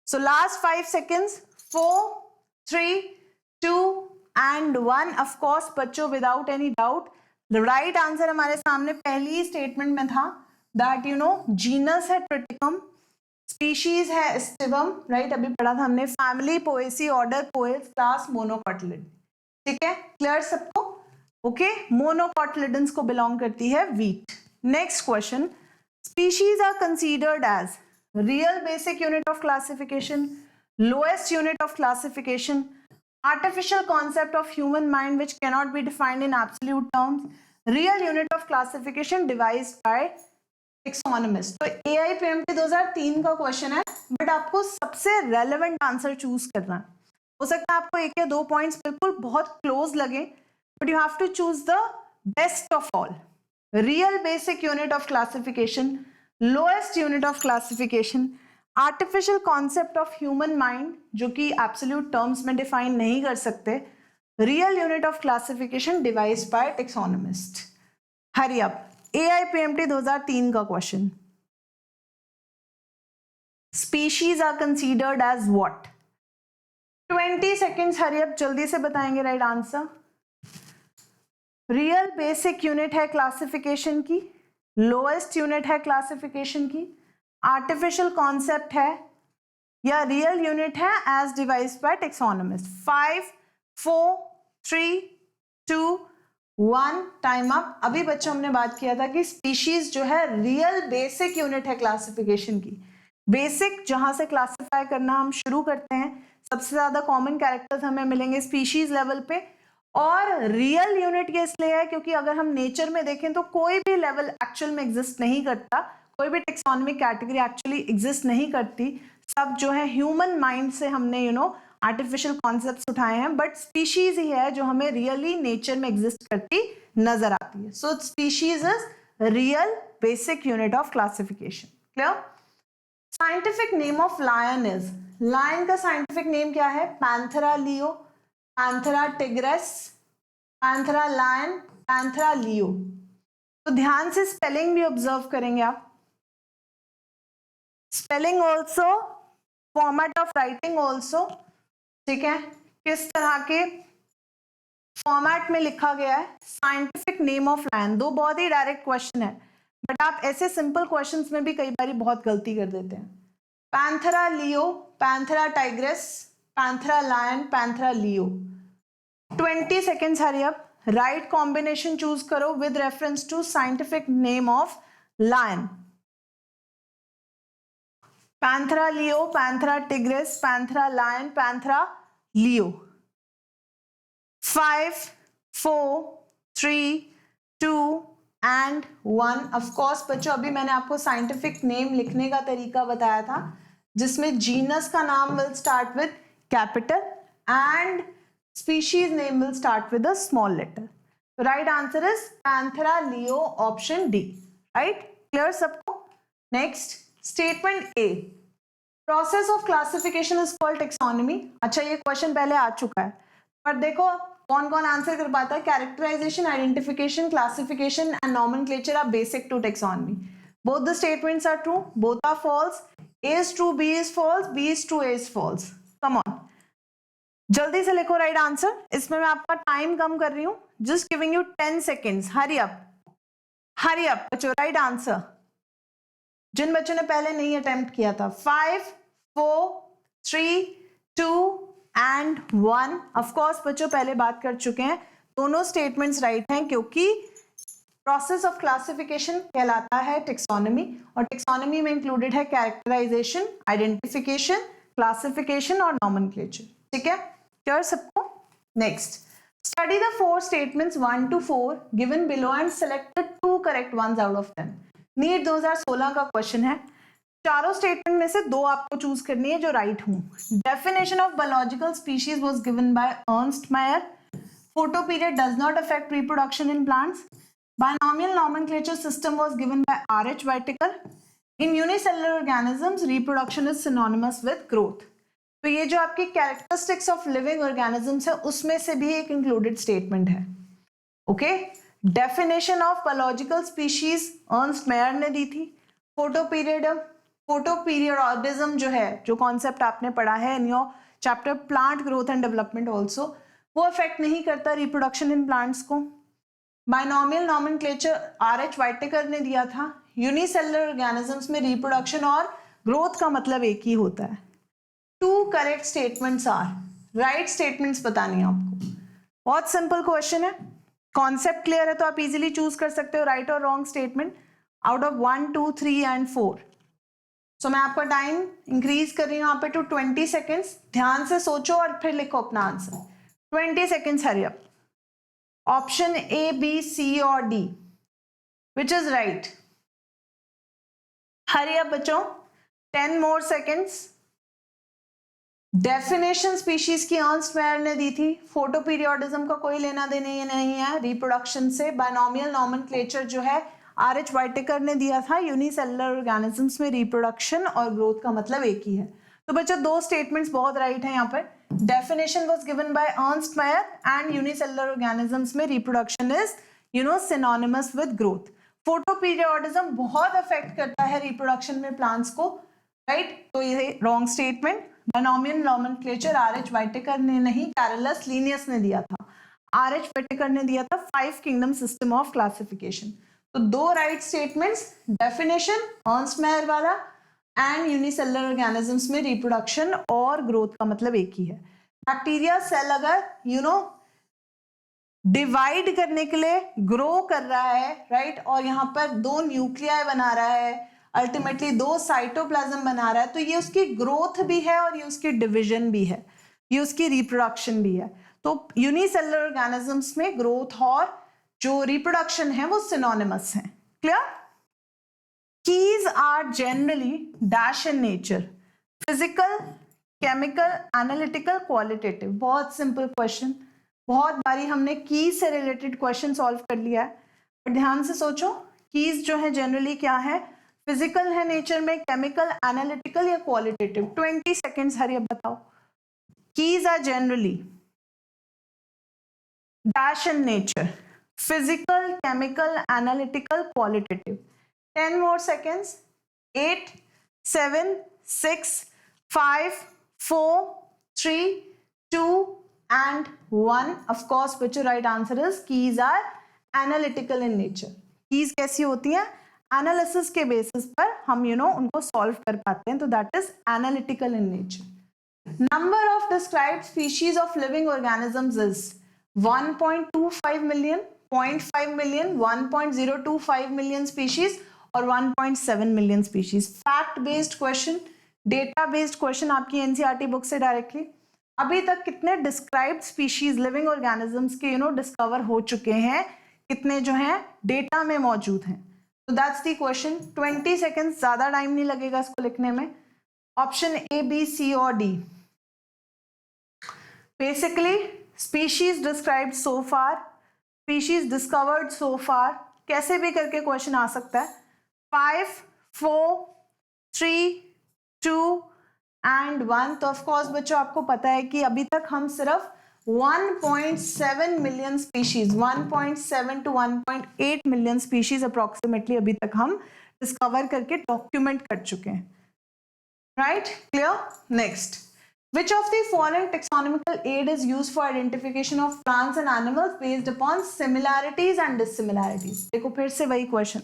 So last 5 seconds, 4, 3, 2 and 1। Of course बच्चों, without any doubt right answer हमारे सामने पहली ही स्टेटमेंट में था, दैट यू नो जीनस है ट्रिटिकम, स्पीशीज है स्टिवम, राइट? अभी पढ़ा था हमने, family Poaceae, order Poales, class monocotyledon. ठीक है, क्लियर सबको? ओके, मोनोकोटिलिडन्स को बिलोंग करती है wheat. Next question, species are considered as real basic unit of classification, lowest unit of classification, artificial concept of human mind which cannot be defined in absolute terms, real unit of classification devised by taxonomists। तो AIPMT 2003 का question है, but आपको सबसे relevant answer choose करना है। हो सकता है आपको एक या दो पॉइंट्स बिल्कुल बहुत क्लोज लगे, but you have to choose the best of all. Real basic unit of classification, lowest unit of classification, artificial concept of human mind जो कि एब्सोल्यूट टर्म्स में डिफाइन नहीं कर सकते, real unit of classification devised by taxonomist. Hurry up, AIPMT 2003 का question, species are considered as what? 20 seconds, hurry up, जल्दी से बताएंगे right answer. Real basic unit है क्लासिफिकेशन की, लोएस्ट यूनिट है क्लासिफिकेशन की, आर्टिफिशियल कॉन्सेप्ट है, या रियल यूनिट है as devised by taxonomist. 5, 4, 3, 2, 1, time up. अभी बच्चों हमने बात किया था कि स्पीशीज जो है रियल बेसिक यूनिट है क्लासिफिकेशन की। बेसिक जहां से क्लासिफाई करना हम शुरू करते हैं, सबसे ज्यादा कॉमन कैरेक्टर्स हमें मिलेंगे स्पीशीज लेवल पे, और रियल यूनिट ये इसलिए है क्योंकि अगर हम नेचर में देखें तो कोई भी लेवल एक्चुअल में एग्जिस्ट नहीं करता, कोई भी टेक्सोनॉमिक कैटेगरी एक्चुअली एग्जिस्ट नहीं करती, सब जो है ह्यूमन माइंड से हमने आर्टिफिशियल कॉन्सेप्ट्स उठाए हैं, बट स्पीशीज ही है जो हमें रियली नेचर में एग्जिस्ट करती नजर आती है। So species is real basic unit of classification. Clear? Scientific name of lion is, lion का साइंटिफिक नेम क्या है? Panthera leo, Panthera tigris, Panthera lion, Panthera leo. तो ध्यान से स्पेलिंग भी ऑब्जर्व करेंगे आप, spelling also, format of writing also, ठीक है, किस तरह के फॉर्मेट में लिखा गया है। साइंटिफिक नेम ऑफ लायन, दो बहुत ही डायरेक्ट क्वेश्चन है, बट आप ऐसे सिंपल क्वेश्चंस में भी कई बार बहुत गलती कर देते हैं। Panthera leo, Panthera tigress, Panthera lion, Panthera leo. 20 seconds, hurry up, right combination choose करो with reference to scientific name of lion. Panthera leo, Panthera tigris, Panthera lion, Panthera leo. 5, 4, 3, 2 and 1। Of course बच्चों अभी मैंने आपको scientific name लिखने का तरीका बताया था, जिसमें जीनस का नाम will start with capital and species name will start with a small letter. Right answer is Panthera leo, option D. Right, clear सबको? Next statement A, process of classification is called taxonomy. अच्छा, ये question पहले आ चुका है, पर देखो कौन कौन आंसर कर पाता है। Characterization, identification, classification and nomenclature are basic to taxonomy. Both the statements are true, both are false. A is true, B is false, B is true, A is false. Come on, जल्दी से लिखो right answer. इसमें मैं आपका time कम कर रही हूं, just giving you 10 seconds. Hurry up बच्चों, राइट आंसर। जिन बच्चों ने पहले नहीं अटेम्प्ट किया था, 5 4 3 2 एंड 1। ऑफ कोर्स बच्चों पहले बात कर चुके हैं, दोनों स्टेटमेंट्स राइट हैं, क्योंकि प्रोसेस ऑफ क्लासिफिकेशन कहलाता है टेक्सोनॉमी, और टेक्सोनॉमी में इंक्लूडेड है कैरेक्टराइजेशन, आइडेंटिफिकेशन, क्लासिफिकेशन और नॉमेनक्लेचर। ठीक है, क्लियर सबको? Next, study the 4 statements 1 to 4 given below and select the 2 correct ones out of 10। NEET 2016 का क्वेश्चन है। चारों स्टेटमेंट में से 2 आपको चूज करनी है जो राइट हूं। Definition of biological species was given by Ernst Mayar. Photo period does not affect reproduction in plants. Binomial nomenclature system was given by R.H. Whittaker. In unicellular organisms, reproduction is synonymous with growth. तो ये जो आपकी characteristics of living organisms है, उसमें से भी एक included statement है. Okay? Definition of biological species Ernst Mayr ने दी थी. Photoperiodism जो है, जो concept आपने पढ़ा है in your chapter plant growth and development also, वो affect नहीं करता reproduction in plants को. Binomial nomenclature R H. वाइटेकर ने दिया था। यूनिसेलुलर ऑर्गेनिजम्स में रिप्रोडक्शन और ग्रोथ का मतलब एक ही होता है। 2 correct statements are right statements बतानी है आपको। बहुत सिंपल क्वेश्चन है, कॉन्सेप्ट क्लियर है तो आप इजीली चूज कर सकते हो राइट और wrong statement out of 1 2 3 and 4। सो मैं आपका टाइम इंक्रीज कर रही हूँ यहाँ पे टू 20 सेकेंड्स। ध्यान से सोचो और फिर लिखो अपना answer. 20 seconds, hurry up. Option A, B, C और D, which is right? Hurry up बच्चों, 10 more seconds. Definition species की अर्नस्ट मेयर ने दी थी। फोटोपीरियोडिज्म का कोई लेना देना ये नहीं है रिप्रोडक्शन से। बाइनोमियल नॉमेनक्लेचर जो है R.H. वाइटेकर ने दिया था। यूनिसेलुलर ऑर्गेनिजम्स में रिप्रोडक्शन और ग्रोथ का मतलब एक ही है। तो बच्चों 2 स्टेटमेंट्स बहुत राइट हैं यहाँ पर। Definition was given by Ernst Mayr and unicellular organisms में reproduction is synonymous with growth. Photoperiodism बहुत affect करता है reproduction में plants को, right? तो ये wrong statement. Binomial nomenclature R.H. Whittaker ने नहीं, Carolus Linnaeus ने दिया था। R.H. Whittaker ने दिया था 5 kingdom system of classification. तो 2 right statements, definition Ernst Mayr वाला एंड यूनिसेलुलर ऑर्गेनिजम्स में रिप्रोडक्शन और ग्रोथ का मतलब एक ही है। बैक्टीरिया सेल अगर डिवाइड करने के लिए ग्रो कर रहा है, राइट, और यहाँ पर 2 न्यूक्लियाई बना रहा है, अल्टीमेटली 2 साइटोप्लाज्म बना रहा है, तो ये उसकी ग्रोथ भी है और ये उसकी डिविजन भी है, ये उसकी रिप्रोडक्शन भी है। तो यूनिसेलुलर ऑर्गेनिजम्स में ग्रोथ और जो रिप्रोडक्शन है वो सिनोनिमस है। Clear? Keys are generally dash in nature, physical, chemical, analytical, qualitative। बहुत सिंपल क्वेश्चन, बहुत बारी हमने की से रिलेटेड क्वेश्चन सॉल्व कर लिया है, पर ध्यान से सोचो कीज जो है जनरली क्या है, फिजिकल है नेचर में, केमिकल, एनालिटिकल या क्वालिटेटिव। 20 सेकेंड्स, हरी अब बताओ। Keys are generally dash in nature, physical, chemical, analytical, qualitative। 10 more seconds. 8 7 6 5 4 3 2 and 1। of course which right answer is keys are analytical in nature। keys कैसी होती हैं? Analysis के basis पर हम उनको सॉल्व कर पाते हैं, तो that is analytical in nature. Number of described species of living organisms is 1.25 million, 0.5 million, 1.025 million species और 1.7 million species. Fact based question, data based question आपकी एनसीईआरटी बुक से डायरेक्टली। अभी तक कितने डिस्क्राइब्ड स्पीशीज लिविंग ऑर्गेनिजम्स के discover हो चुके हैं, कितने जो हैं डेटा में मौजूद हैं? तो दैट्स द क्वेश्चन। 20 सेकेंड्स, ज्यादा टाइम नहीं लगेगा इसको लिखने में। ऑप्शन ए, बी, सी और डी। बेसिकली स्पीशीज डिस्क्राइब्ड सो फार, स्पीशीज डिस्कवर्ड सो फार, कैसे भी करके क्वेश्चन आ सकता है। 5 4 3, 2 एंड 1। तो ऑफ कोर्स बच्चों आपको पता है कि अभी तक हम सिर्फ 1.7 million species, 1.7 to 1.8 million species approximately अभी तक हम डिस्कवर करके डॉक्यूमेंट कर चुके हैं, right? Clear? Next, which of the following taxonomical aid is used for identification of plants and animals based upon similarities and dissimilarities? देखो फिर से वही क्वेश्चन,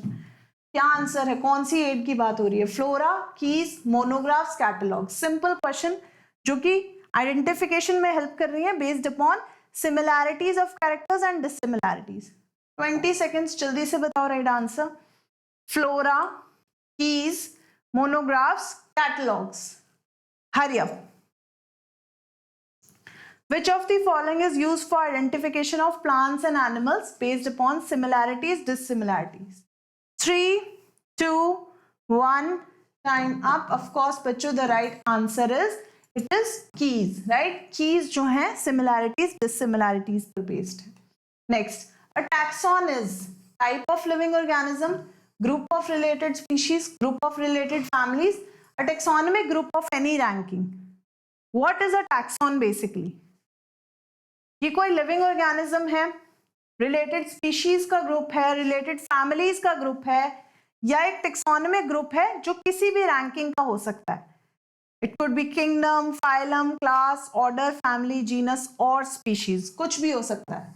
क्या आंसर है? कौन सी एड की बात हो रही है? Flora, keys, monographs, catalogue. Simple question जो कि आइडेंटिफिकेशन में हेल्प कर रही है based upon similarities of characters and dissimilarities. 20 seconds, जल्दी से बताओ right answer. Flora, keys, monographs, catalogues. Hurry up. Which of the following is used for identification of plants and animals based upon similarities, dissimilarities? 3, 2, 1, time up. Of course, बच्चों, the right answer is it is keys, right? Keys जो हैं similarities, dissimilarities पर based है. Next, a taxon is type of living organism, group of related species, group of related families, a taxonomic group of any ranking. What is a taxon basically? ये कोई living organism है, related species का group है, related families का group है, या एक taxonomic group है जो किसी भी रैंकिंग का हो सकता है। It could be kingdom, phylum, class, order, family, genus और स्पीशीज, कुछ भी हो सकता है।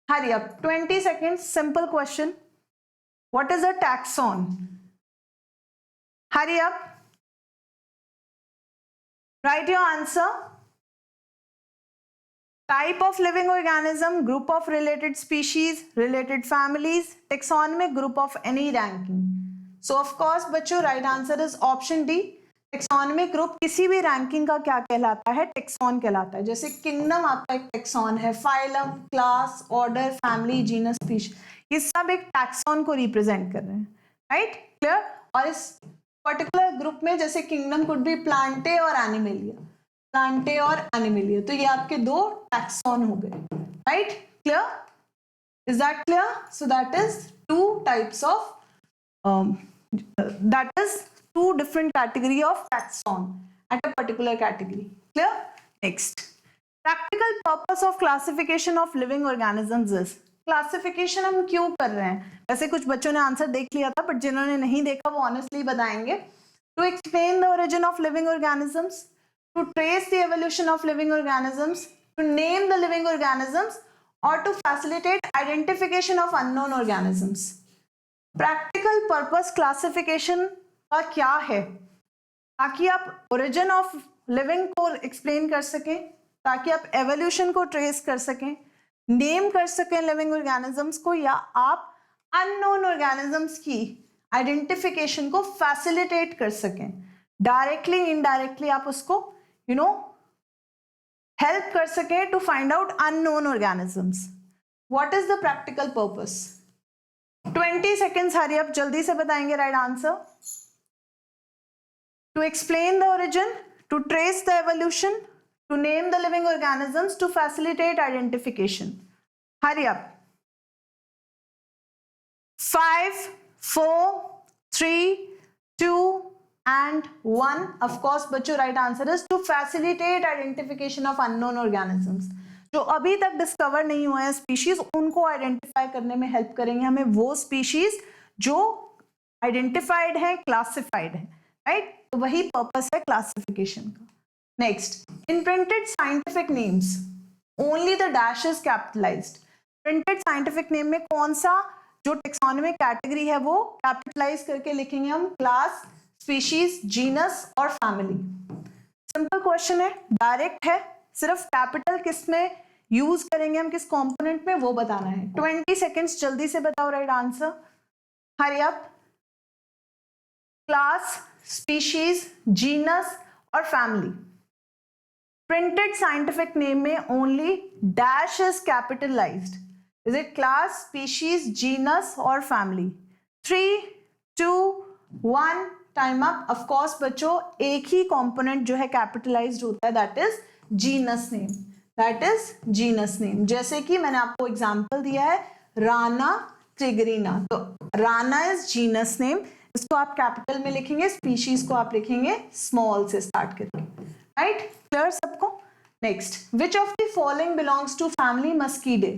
Hurry up, 20 seconds, simple question. What is a taxon? Hari up, right your answer. Type of living organism, group of related species, related families, taxonomic group of any ranking. So of course बच्चों right answer is option D. Taxonomic group किसी भी ranking का क्या कहलाता है? Taxon कहलाता है। जैसे kingdom आपका एक taxon है, phylum, class, order, family, genus, species, ये सब एक taxon को represent कर रहे हैं, right? Clear? और इस particular group में जैसे kingdom could be Plantae और Animalia, प्लांटे और एनिमलिया, तो ये आपके दो टैक्सॉन हो गए, right? Clear? Is that clear? So that is two types of that is two different category of taxon at a particular category. Clear? Next, practical purpose of classification of living organisms is. Classification हम क्यों कर रहे हैं? वैसे कुछ बच्चों ने answer देख लिया था, बट जिन्होंने नहीं देखा वो ऑनेस्टली बताएंगे। To explain the origin of living organisms, to trace the evolution of living organisms, to name the living organisms, or to facilitate identification of unknown organisms. Practical purpose classification का क्या है? ताकि आप origin of living को explain कर सकें, ताकि आप evolution को trace कर सकें, name कर सकें living organisms को, या आप unknown organisms की identification को facilitate कर सकें। Directly, indirectly आप उसको help कर सके to find out unknown organisms. What is the practical purpose? 20 seconds, hurry up, जल्दी से बताएंगे right answer. To explain the origin, to trace the evolution, to name the living organisms, to facilitate identification. Hurry up. 5, 4, 3, 2, and 1. Of course बच्चों right answer is to facilitate identification of unknown organisms. जो अभी तक discover नहीं हुए हैं species, उनको identify करने में हेल्प करेंगे हमें वो स्पीशीज जो आइडेंटिफाइड है, क्लासिफाइड है, राइट? तो वही पर्पस है क्लासिफिकेशन का। Next, in printed scientific names only the dash is capitalised. Printed scientific name में कौन सा जो टेक्सोनोमिक कैटेगरी है वो कैपिटलाइज करके लिखेंगे हम? क्लास, स्पीशीज, जीनस और फैमिली। सिंपल क्वेश्चन है, डायरेक्ट है, सिर्फ कैपिटल किस में यूज करेंगे हम, किस कंपोनेंट में, वो बताना है। 20 सेकेंड्स, जल्दी से बताओ right answer. Hurry up. Class, species, genus और फैमिली। प्रिंटेड साइंटिफिक नेम में only dash is capitalized. Is it class, species, genus और family? 3, 2, 1, time up. Of course बच्चों एक ही कंपोनेंट जो है कैपिटलाइज्ड होता है, that is genus name, that is genus name. जैसे कि मैंने आपको एग्जांपल दिया है राना त्रिगरिना, तो राना इज जीनस नेम, इसको आप कैपिटल में लिखेंगे, स्पीशीज को आप लिखेंगे स्मॉल से स्टार्ट करके, राइट? क्लियर सबको? Next, which of the following belongs to family Muscidae?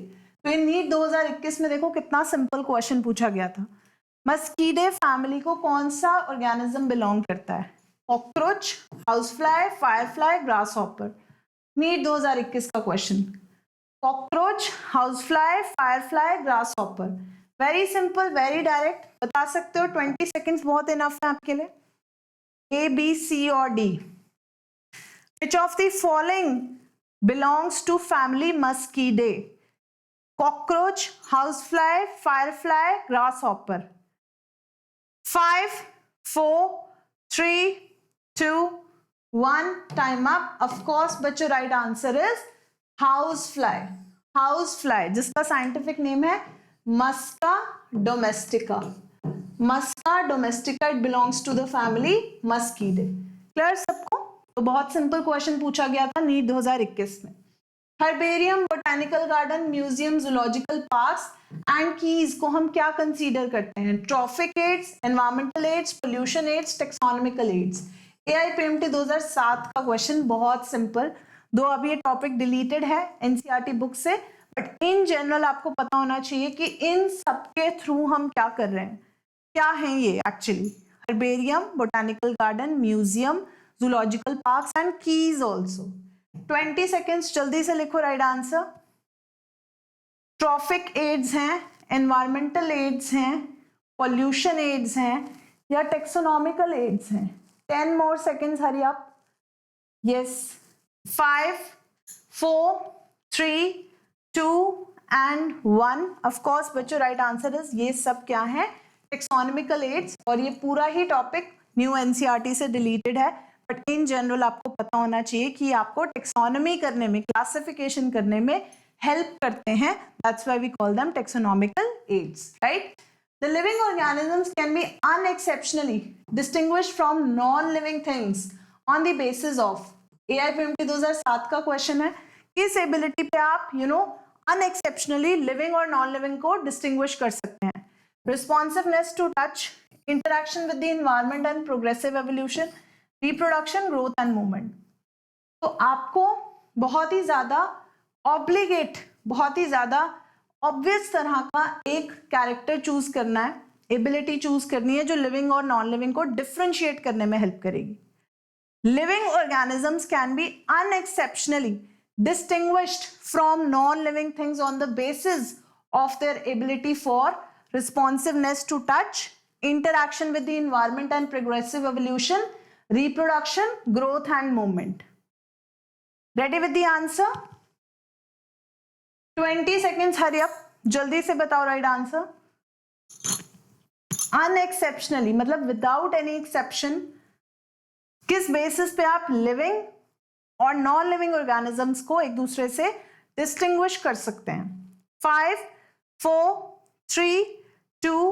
तो इन नीट 2021 में देखो कितना सिंपल क्वेश्चन पूछा गया था। मस्कीडे फैमिली को कौन सा ऑर्गेनिज्म बिलोंग करता है? Cockroach, house fly, firefly, grasshopper. NEET 2021 का question, cockroach, house fly, firefly, grasshopper. Very simple, very direct, बता सकते हो। 20 सेकेंड्स बहुत इनफ है आपके लिए। ए, बी, सी और D. Which of the following belongs to family Muscidae? Cockroach, house fly, firefly, grasshopper. 5, 4, 3, 2, 1, time up. Of course बच्चों, right answer is house fly. House fly जिसका scientific name है Musca domestica. Musca domestica, it belongs to the family Muscidae. Clear सबको? तो बहुत simple question पूछा गया था NEET 2021 में। Herbarium, botanical garden, museum, zoological parks and keys को हम क्या कंसीडर करते हैं? Trophic aids, environmental aids, pollution aids, taxonomical aids. AIPMT 2007 का क्वेश्चन, बहुत सिंपल। दो अभी ये टॉपिक डिलीटेड है एनसीईआरटी बुक से, बट इन जनरल आपको पता होना चाहिए कि इन सबके थ्रू हम क्या कर रहे हैं, क्या है ये actually. Herbarium, botanical garden, museum, zoological parks and keys also. 20 seconds जल्दी से लिखो राइट आंसर। ट्रॉफिक एड्स हैं, एनवायरमेंटल एड्स हैं, पॉल्यूशन एड्स हैं या टेक्सोनॉमिकल एड्स हैं? 10 more seconds, hurry up. Yes, 5, 4, 3, 2 and 1. Of course बच्चों, राइट आंसर इज ये सब क्या है? Taxonomical aids. और ये पूरा ही टॉपिक न्यू एनसीईआरटी से डिलीटेड है, बट इन जनरल आपको पता होना चाहिए कि आपको टेक्सोनॉमी करने में, क्लासिफिकेशन करने में हेल्प करते हैं। That's why we call them taxonomical aids, right? The living organisms can be unexceptionally distinguished from non-living things on the basis of AIPMT 2007 का क्वेश्चन है, किस एबिलिटी पे आप unexceptionally living और non-living को distinguish कर सकते हैं? Responsiveness to touch, interaction with the environment and progressive evolution, reproduction, growth and movement। तो आपको बहुत ही ज्यादा ऑब्लिगेट, बहुत ही ज्यादा ऑब्वियस तरह का एक कैरेक्टर चूज करना है, एबिलिटी चूज करनी है जो लिविंग और नॉन लिविंग को डिफरेंशिएट करने में हेल्प करेगी। Living organisms can be unexceptionally distinguished from non living things on the basis of their ability for responsiveness to touch, interaction with the environment and progressive evolution, reproduction, growth and movement. Ready with the answer? 20 seconds, hurry up, जल्दी से बताओ right answer. Unexceptionally मतलब without any exception, किस basis पे आप living और non living organisms को एक दूसरे से डिस्टिंग्विश कर सकते हैं? 5, 4, 3, 2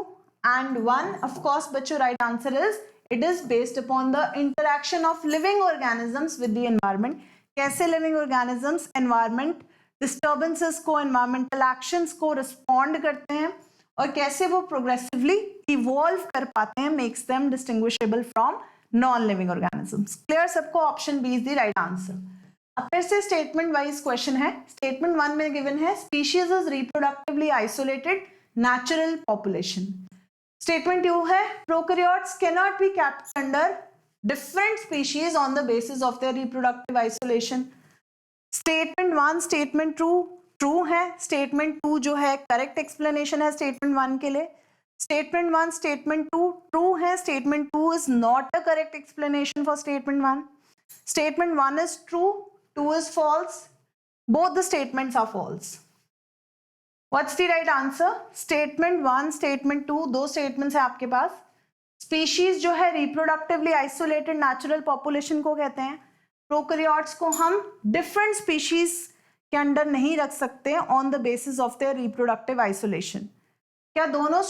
and 1। ऑफ कोर्स बच्चों, right answer is it is based upon the interaction of living organisms with the environment. कैसे लिविंग ऑर्गेनिजम्स एनवायरनमेंट डिस्टर्बेंसेस को, एनवायरमेंटल एक्शंस को रिस्पॉन्ड करते हैं और कैसे वो प्रोग्रेसिवली इवॉल्व कर पाते हैं, makes them distinguishable from non living organisms. Clear सबको? Option B is the right answer. अब फिर से स्टेटमेंट वाइज क्वेश्चन है। स्टेटमेंट 1 में गिवन है species is reproductively isolated natural population. Statement 2 है prokaryotes can not be kept under different species on the basis of their reproductive isolation. Statement 1 statement 2 true है, statement 2 जो है correct explanation है statement 1 के लिए। Statement 1 statement 2 true है, statement 2 is not a correct explanation for statement 1। Statement 1 is true, 2 is false, both the statements are false. What's the right answer? Statement 1, statement 2, दो statements है आपके पास। Species जो है reproductively isolated natural population को कहते हैं। Prokaryotes को हम different species के अंडर नहीं रख सकते on the basis of their reproductive isolation। क्या दोनों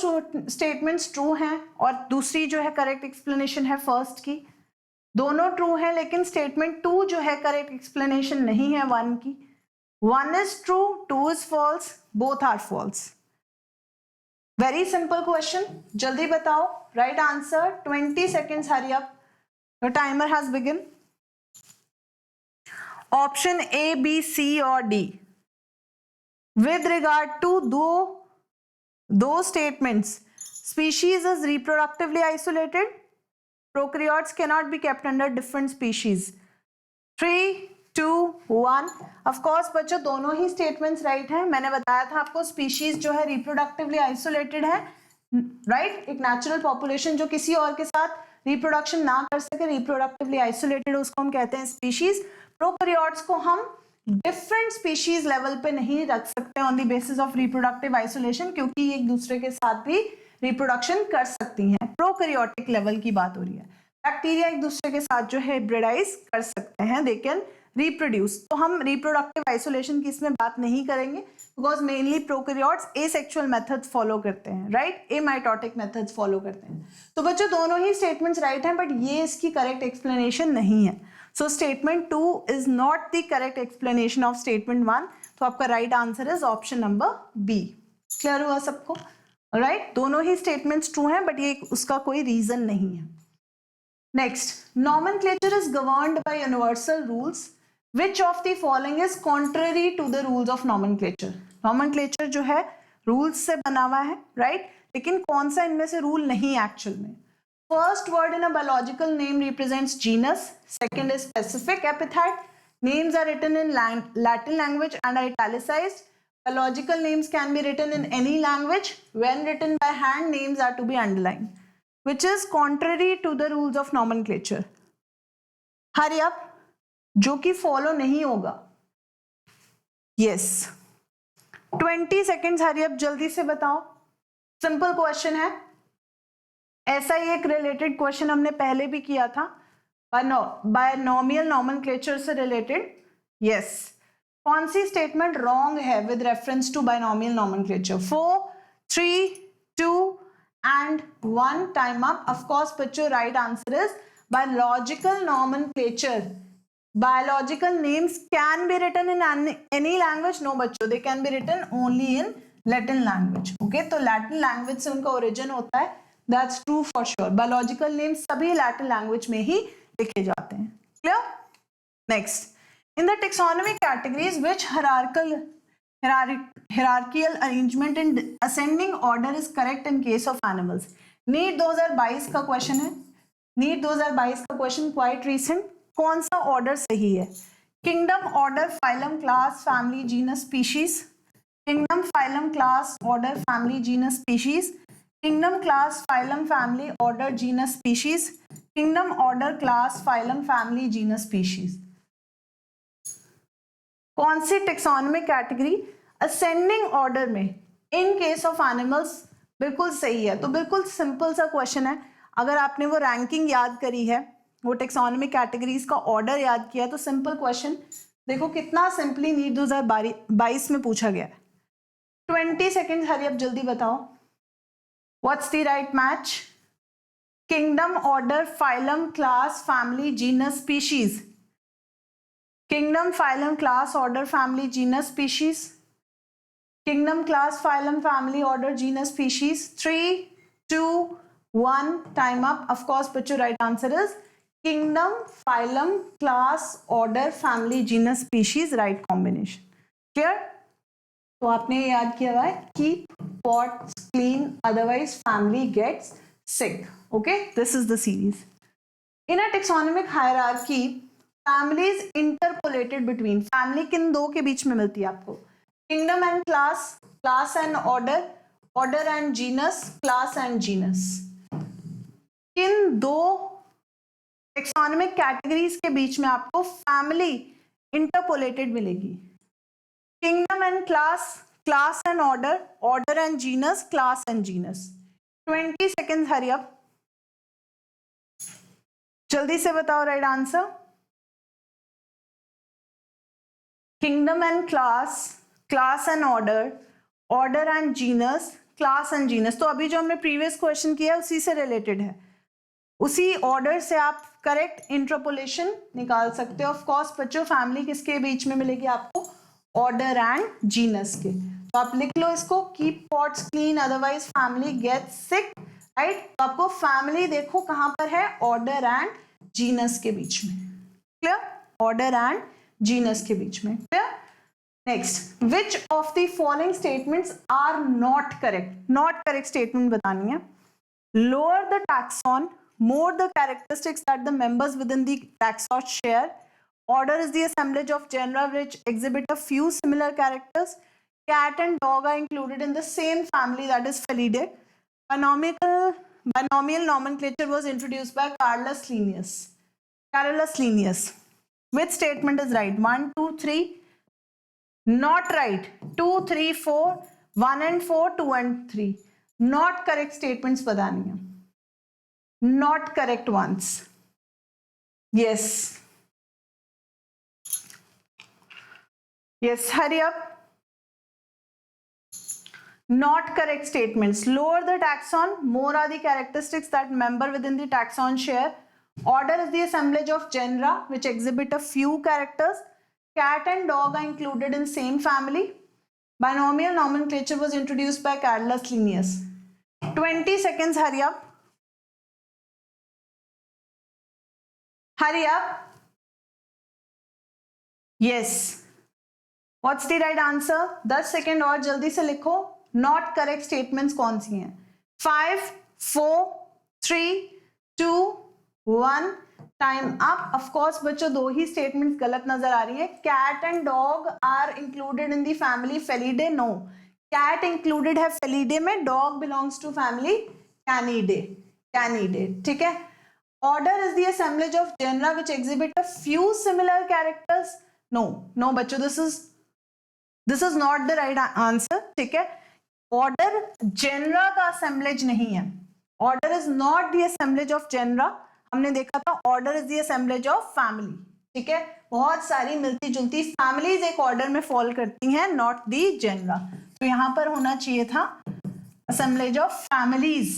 statements true हैं और दूसरी जो है correct explanation है first की? दोनों ट्रू है, लेकिन स्टेटमेंट 2 जो है करेक्ट एक्सप्लेनेशन नहीं है 1 की। 1 is true, 2 is false, both are false. Very simple question, जल्दी बताओ Right answer. 20 seconds. Hurry up. Your timer has begun. Option A, B, C or D. With regard to those statements, species is reproductively isolated. Prokaryotes cannot be kept under different species. 3, 2, 1. Of course बच्चों दोनों ही statements right हैं. मैंने बताया था आपको species जो है reproductively isolated है, right? एक natural population जो किसी और के साथ reproduction ना कर सके, reproductively isolated, उसको हम कहते हैं species. Prokaryotes को हम different species level पे नहीं रख सकते on the basis of reproductive isolation, क्योंकि एक दूसरे के साथ भी reproduction कर सकती हैं. Prokaryotic level की बात हो रही है. बैक्टीरिया एक दूसरे के साथ जो है हाइब्रिडाइज कर सकते हैं, दे कैन रिप्रोड्यूस. तो हम रिप्रोडक्टिव आइसोलेशन की इसमें बात नहीं करेंगे, because mainly prokaryotes asexual methods follow करते हैं, राइट? एमाइटोटिक मेथड्स फॉलो करते हैं. तो बच्चों दोनों ही स्टेटमेंट्स राइट हैं, बट ये इसकी करेक्ट एक्सप्लेनेशन नहीं है. So statement 2 is not the correct explanation of statement 1. तो आपका right answer is option number B. Clear हुआ सबको? राइट, दोनों ही स्टेटमेंट्स ट्रू हैं, बट ये उसका कोई रीजन नहीं है. Next, nomenclature is governed by universal rules. Which of the following is contrary to the rules of nomenclature? Nomenclature जो है rules से बना हुआ है, right? लेकिन कौन सा इनमें से rule नहीं actual में? First word in a biological name represents genus. Second is specific epithet. Names are written in Latin language and are italicized. Biological names can be written in any language. When written by hand, names are to be underlined. Which is contrary to the rules of nomenclature. Hurry up. जो कि follow नहीं होगा. Yes. 20 seconds. hurry up. जल्दी से बताओ. Simple question है. ऐसा ही एक रिलेटेड क्वेश्चन हमने पहले भी किया था, बायनोमियल नॉमेनक्लेचर से रिलेटेड. यस. कौन सी स्टेटमेंट रॉन्ग है with reference to binomial nomenclature? 4, 3, 2 and 1. time up. Of course बच्चों right answer is biological nomenclature. Biological names can be written in any language. No बच्चों, they can be written only in Latin language. Okay, तो Latin language से उनका origin होता है. That's true for sure. Biological names सभी Latin language में ही लिखे जाते हैं. Clear? Next, in the taxonomy categories, which hierarchical arrangement in ascending order is correct in case of animals? NEET 2022 का क्वेश्चन है. नीट 2022 का क्वेश्चन क्वाइट रीसेंट. कौन सा ऑर्डर सही है? Kingdom, order, phylum, class, family, genus, species. Kingdom, phylum, class, order, family, genus, species. Kingdom, class, phylum, family, order, genus, species. Kingdom, order, class, phylum, family, genus, species. कौन सी taxonomic category ascending order में इन case of animals बिल्कुल सही है? तो बिल्कुल simple सा question है. अगर आपने वो रैंकिंग याद करी है, वो टेक्सोनोमिक कैटेगरीज का ऑर्डर याद किया, तो सिंपल क्वेश्चन देखो कितना सिंपली नीट 2022 में पूछा गया है. 20 सेकेंड. हरी अब जल्दी बताओ. What's the right match? Kingdom, order, phylum, class, family, genus, species. Kingdom, phylum, class, order, family, genus, species. Kingdom, class, phylum, family, order, genus, species. 3, 2, 1. time up. Of course, but your right answer is kingdom, phylum, class, order, family, genus, species. Right combination. Clear? तो आपने याद किया हुआ है. Keep pots clean, otherwise family gets sick. Okay, this is the series. In a taxonomic hierarchy, family is interpolated between. Family किन दो के बीच में मिलती है आपको? Kingdom and class, class and order, order and genus, class and genus. किन दो टेक्सोनोमिक कैटेगरीज के बीच में आपको फैमिली इंटरपोलेटेड मिलेगी? Kingdom and class, class and order, order and genus, class and genus. 20 second. Hari up. जल्दी से बताओ right answer. Kingdom and class, class and order, order and genus, class and genus. तो अभी जो हमने previous question किया उसी से रिलेटेड है. उसी ऑर्डर से आप करेक्ट इंटरपोलेशन निकाल सकते हो. ऑफ कोर्स बच्चों फैमिली किसके बीच में मिलेगी आपको? ऑर्डर एंड जीनस के. तो आप लिख लो इसको. Keep pots clean, otherwise family gets sick. Right. तो आपको फैमिली देखो कहां पर है, ऑर्डर एंड जीनस के बीच में, क्लियर, ऑर्डर एंड जीनस के बीच में, clear. Next, which of the following statements are not correct, not correct statement बतानी है। Lower the taxon, more the characteristics that the members within the taxon share. Order is the assemblage of genera which exhibit a few similar characters. Cat and dog are included in the same family, that is Felidae. Binomial nomenclature was introduced by Carolus Linnaeus. Carolus Linnaeus. Which statement is right? 1, 2, 3. Not right. 2, 3, 4. 1 and 4, 2 and 3. Not correct statements बतानी है. Not correct ones. Yes. Yes, hurry up. Not correct statements. Lower the taxon, more are the characteristics that member within the taxon share. Order is the assemblage of genera which exhibit a few characters. Cat and dog are included in same family. Binomial nomenclature was introduced by Carolus Linnaeus. 20 seconds, hurry up. Hurry up. Yes. What's the right answer? 10 second और जल्दी से लिखो. Not correct statements कौन सी हैं? 5, 4, 3, 2, 1. Time up. Of course बच्चों दो ही statements गलत नजर आ रही है. Cat and dog are included in the family Felidae. No. Cat included है Felidae में. Dog belongs to family Canidae. Canidae. ठीक है. Order is the assemblage of genera which exhibit a few similar characters. No, no बच्चों, this is not the right answer. ठीक है. Order genera का assemblage नहीं है. Order is not the assemblage of genera. हमने देखा था order is the assemblage of family. ठीक है. बहुत सारी मिलती जुलती families एक order में fall करती हैं, not the genera. तो यहाँ पर होना चाहिए था assemblage of families.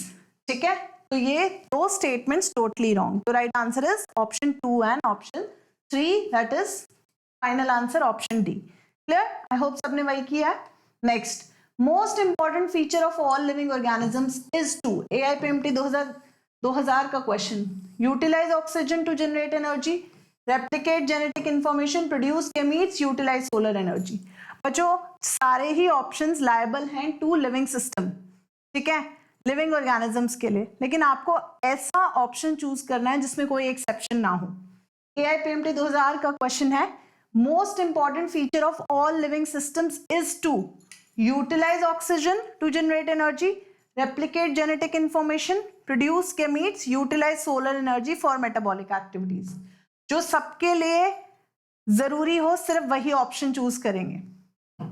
ठीक है. तो ये दो स्टेटमेंट्स टोटली रॉन्ग. तो right answer is option 2 and option 3, that is final answer option D. Clear? I hope सबने वही किया है. Next, most important feature of all living organisms is to. AIPMT 2000 का क्वेश्चन. Utilise oxygen to generate energy, replicate genetic information, produce gametes, utilise solar energy. बच्चों सारे ही options liable हैं टू लिविंग सिस्टम. ठीक है, लिविंग ऑर्गेनिजम्स के लिए. लेकिन आपको ऐसा ऑप्शन चूज करना है जिसमें कोई एक्सेप्शन ना हो. AIPMT 2000 का क्वेश्चन है, most important feature of all living systems is to utilise oxygen to generate energy, replicate genetic information, produce gametes, utilise solar energy for metabolic activities. जो सबके लिए जरूरी हो सिर्फ वही ऑप्शन चूज करेंगे.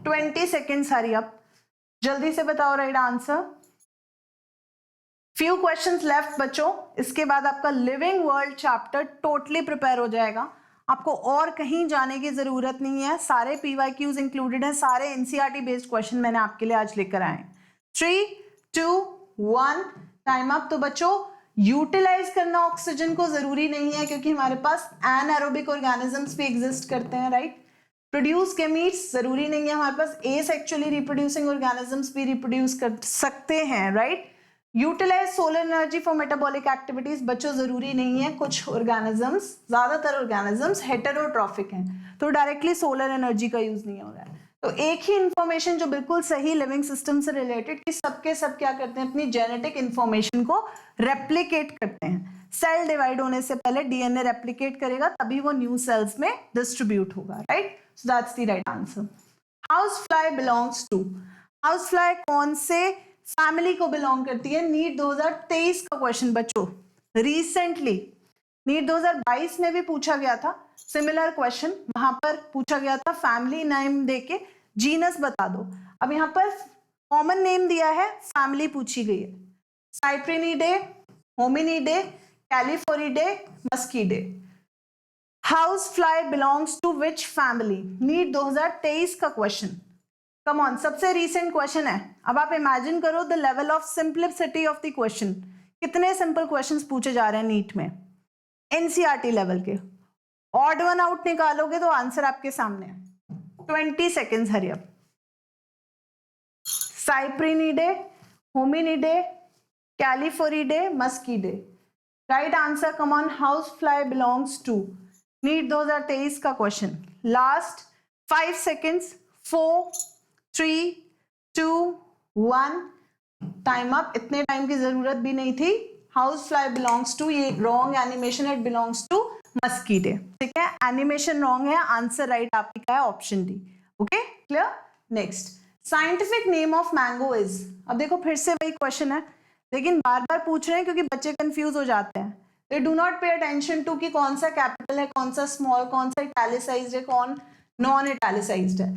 20 सेकेंड्स, हरी अप, जल्दी से बताओ right answer. Few questions left बच्चों. इसके बाद आपका living world chapter totally prepare हो जाएगा. आपको और कहीं जाने की जरूरत नहीं है. सारे PYQs इंक्लूडेड हैं, सारे NCERT बेस्ड क्वेश्चन मैंने आपके लिए आज लेकर आए. 3, 2, 1, टाइम अप. तो बच्चों यूटिलाइज करना ऑक्सीजन को जरूरी नहीं है क्योंकि हमारे पास एनारोबिक ऑर्गेनिजम्स भी एग्जिस्ट करते हैं, राइट. प्रोड्यूस गैमीट्स जरूरी नहीं है, हमारे पास एसेक्सुअली रिप्रोड्यूसिंग ऑर्गेनिजम्स भी रिप्रोड्यूस कर सकते हैं, right. Utilise solar energy for metabolic activities बच्चों जरूरी नहीं है. कुछ ऑर्गेनिजम्स, ज्यादातर ऑर्गेनिजम्स हेटेरोट्रॉफिक हैं तो डायरेक्टली सोलर एनर्जी का यूज नहीं हो रहा है. तो एक ही इंफॉर्मेशन जो बिल्कुल सही लिविंग सिस्टम से रिलेटेड कि सबके सब क्या करते हैं, अपनी जेनेटिक इंफॉर्मेशन को रेप्लिकेट करते हैं. सेल डिवाइड होने से पहले DNA रेप्लिकेट करेगा तभी वो न्यू सेल्स में डिस्ट्रीब्यूट होगा, right. So that's the right answer. House fly belongs to. House fly कौन से फैमिली को बिलोंग करती है? नीट 2023 का क्वेश्चन बच्चों. रिसेंटली नीट 2022 में भी पूछा गया था सिमिलर क्वेश्चन. वहां पर पूछा गया था फैमिली नेम देके जीनस बता दो. अब यहाँ पर कॉमन नेम दिया है, फैमिली पूछी गई है. Cyprinidae, Hominidae, Calliphoridae, Muscidae. House fly belongs to which family? NEET 2023 का क्वेश्चन. कम ऑन, सबसे रीसेंट क्वेश्चन है. अब आप इमेजिन करो the level of simplicity of the question. कितने सिंपल क्वेश्चंस पूछे जा रहे हैं नीट में, NCERT लेवल के. ऑड वन आउट निकालोगे तो आंसर आपके सामने है. 20 seconds, hurry up. Cyprinidae, Hominidae, Calliphoridae, Muscidae. Right answer, come on, house fly belongs to, NEET 2023 का question. Last 5 seconds, 4, 3, 2, 1, time up. इतने टाइम की जरूरत भी नहीं थी. हाउस फ्लाई बिलोंग्स टू, ये wrong animation, it belongs to Muscidae. ठीक है, एनिमेशन रॉन्ग है, आंसर राइट आपकी का है option D. Okay, clear. Next, scientific name of mango is. अब देखो फिर से वही क्वेश्चन है, लेकिन बार बार पूछ रहे हैं क्योंकि बच्चे कंफ्यूज हो जाते हैं. They do not pay attention to कि कौन सा कैपिटल है, कौन सा स्मॉल, कौन सा इटैलिसाइज्ड है, कौन नॉन इटैलिसाइज्ड है.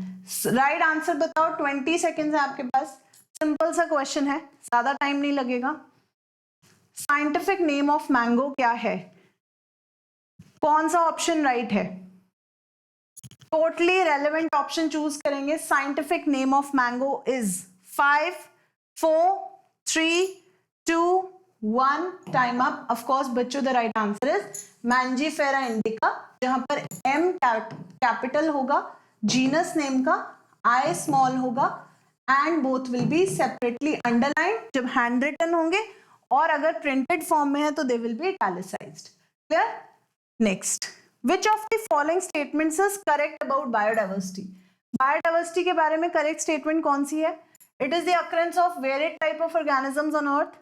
राइट आंसर बताओ. 20 सेकेंड्स है आपके पास. सिंपल सा क्वेश्चन है, ज्यादा टाइम नहीं लगेगा. साइंटिफिक नेम ऑफ मैंगो क्या है? कौन सा ऑप्शन राइट है? टोटली रेलेवेंट ऑप्शन चूज करेंगे. Scientific name of mango is 5, 4, 3, 2, 1, time up. Of course बच्चों, the right answer is Mangifera indica, जहां पर एम कैपिटल होगा, जीनस नेम का आई स्मॉल होगा, and both will be separately underlined जब handwritten होंगे, और अगर प्रिंटेड फॉर्म में है तो they will be italicised. Clear. Next, which of the following statements is correct about biodiversity? Biodiversity के बारे में करेक्ट स्टेटमेंट कौन सी है? It is the occurrence of varied type of organisms on earth.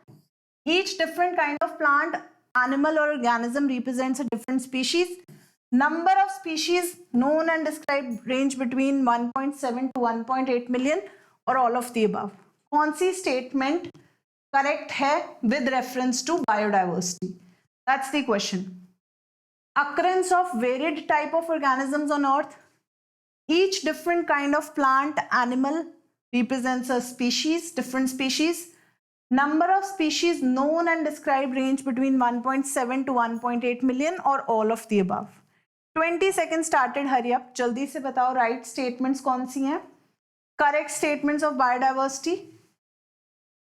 Each different kind of plant, animal or organism represents a different species. Number of species known and described range between 1.7 to 1.8 million, or all of the above. कौन सी statement correct है with reference to biodiversity? That's the question. Occurrence of varied type of organisms on earth. Each different kind of plant, animal represents a species, different species. Number of species known and described range between 1.7 to 1.8 million, or all of the above. 20 seconds started. Hurry up. जल्दी से बताओ right statements कौन सी हैं? Correct statements of biodiversity.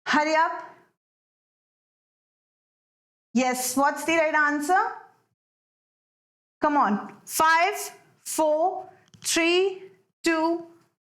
Hurry up. Yes, what's the right answer? Come on. 5, 4, 3, 2,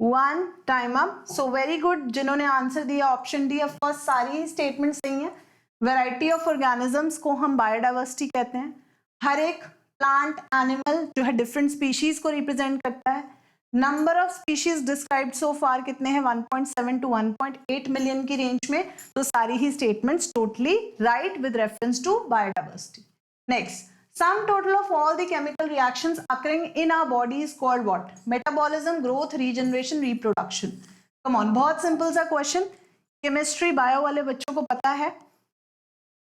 1, time up. So very good. जिन्होंने answer दिया option D, of course सारी statements सही हैं. वैरायटी ऑफ ऑर्गेनिजम्स को हम बायोडाइवर्सिटी कहते हैं. हर एक प्लांट, एनिमल जो है डिफरेंट स्पीशीज को रिप्रेजेंट करता है. नंबर ऑफ स्पीशीज डिस्क्राइब्ड सो फार कितने हैं? 1.7 टू 1.8 मिलियन की रेंज में. तो सारी ही statements totally right with reference to biodiversity. Next, sum total of all the chemical reactions occurring in our body is called what? Metabolism, growth, regeneration, reproduction. Come on, बहुत simple सा question. Chemistry bio वाले बच्चों को पता है.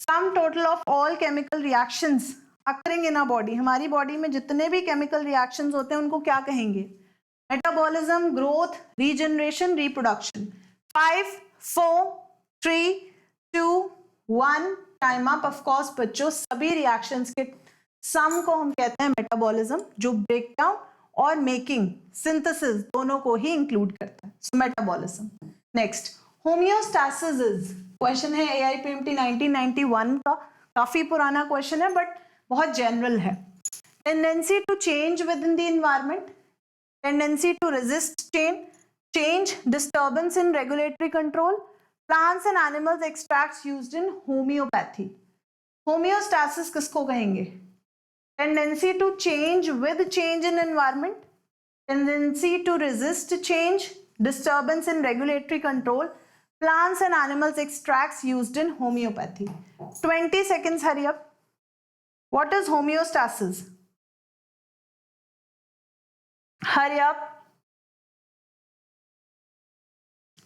sum total of all chemical reactions occurring in our body, हमारी body में जितने भी केमिकल रिएक्शंस होते हैं उनको क्या कहेंगे? Metabolism, growth, regeneration, reproduction. 5, 4, 3, 2, 1, time up. Of course बच्चों, सभी रिएक्शंस के सम को हम कहते हैं मेटाबॉलिज्म, जो ब्रेकडाउन और मेकिंग, सिंथेसिस दोनों को ही इंक्लूड करता है. So metabolism. Next, homeostasis is. Question है AIPMT 1991 का. काफी पुराना क्वेश्चन है बट बहुत जनरल है. Tendency to change within the environment, tendency to resist change, disturbance in regulatory control, plants and animals extracts used in homeopathy. Homeostasis किसको कहेंगे? Tendency to change with change in environment, tendency to resist change, disturbance in regulatory control, plants and animals extracts used in homeopathy. 20 seconds, hurry up. What is homeostasis? Hurry up.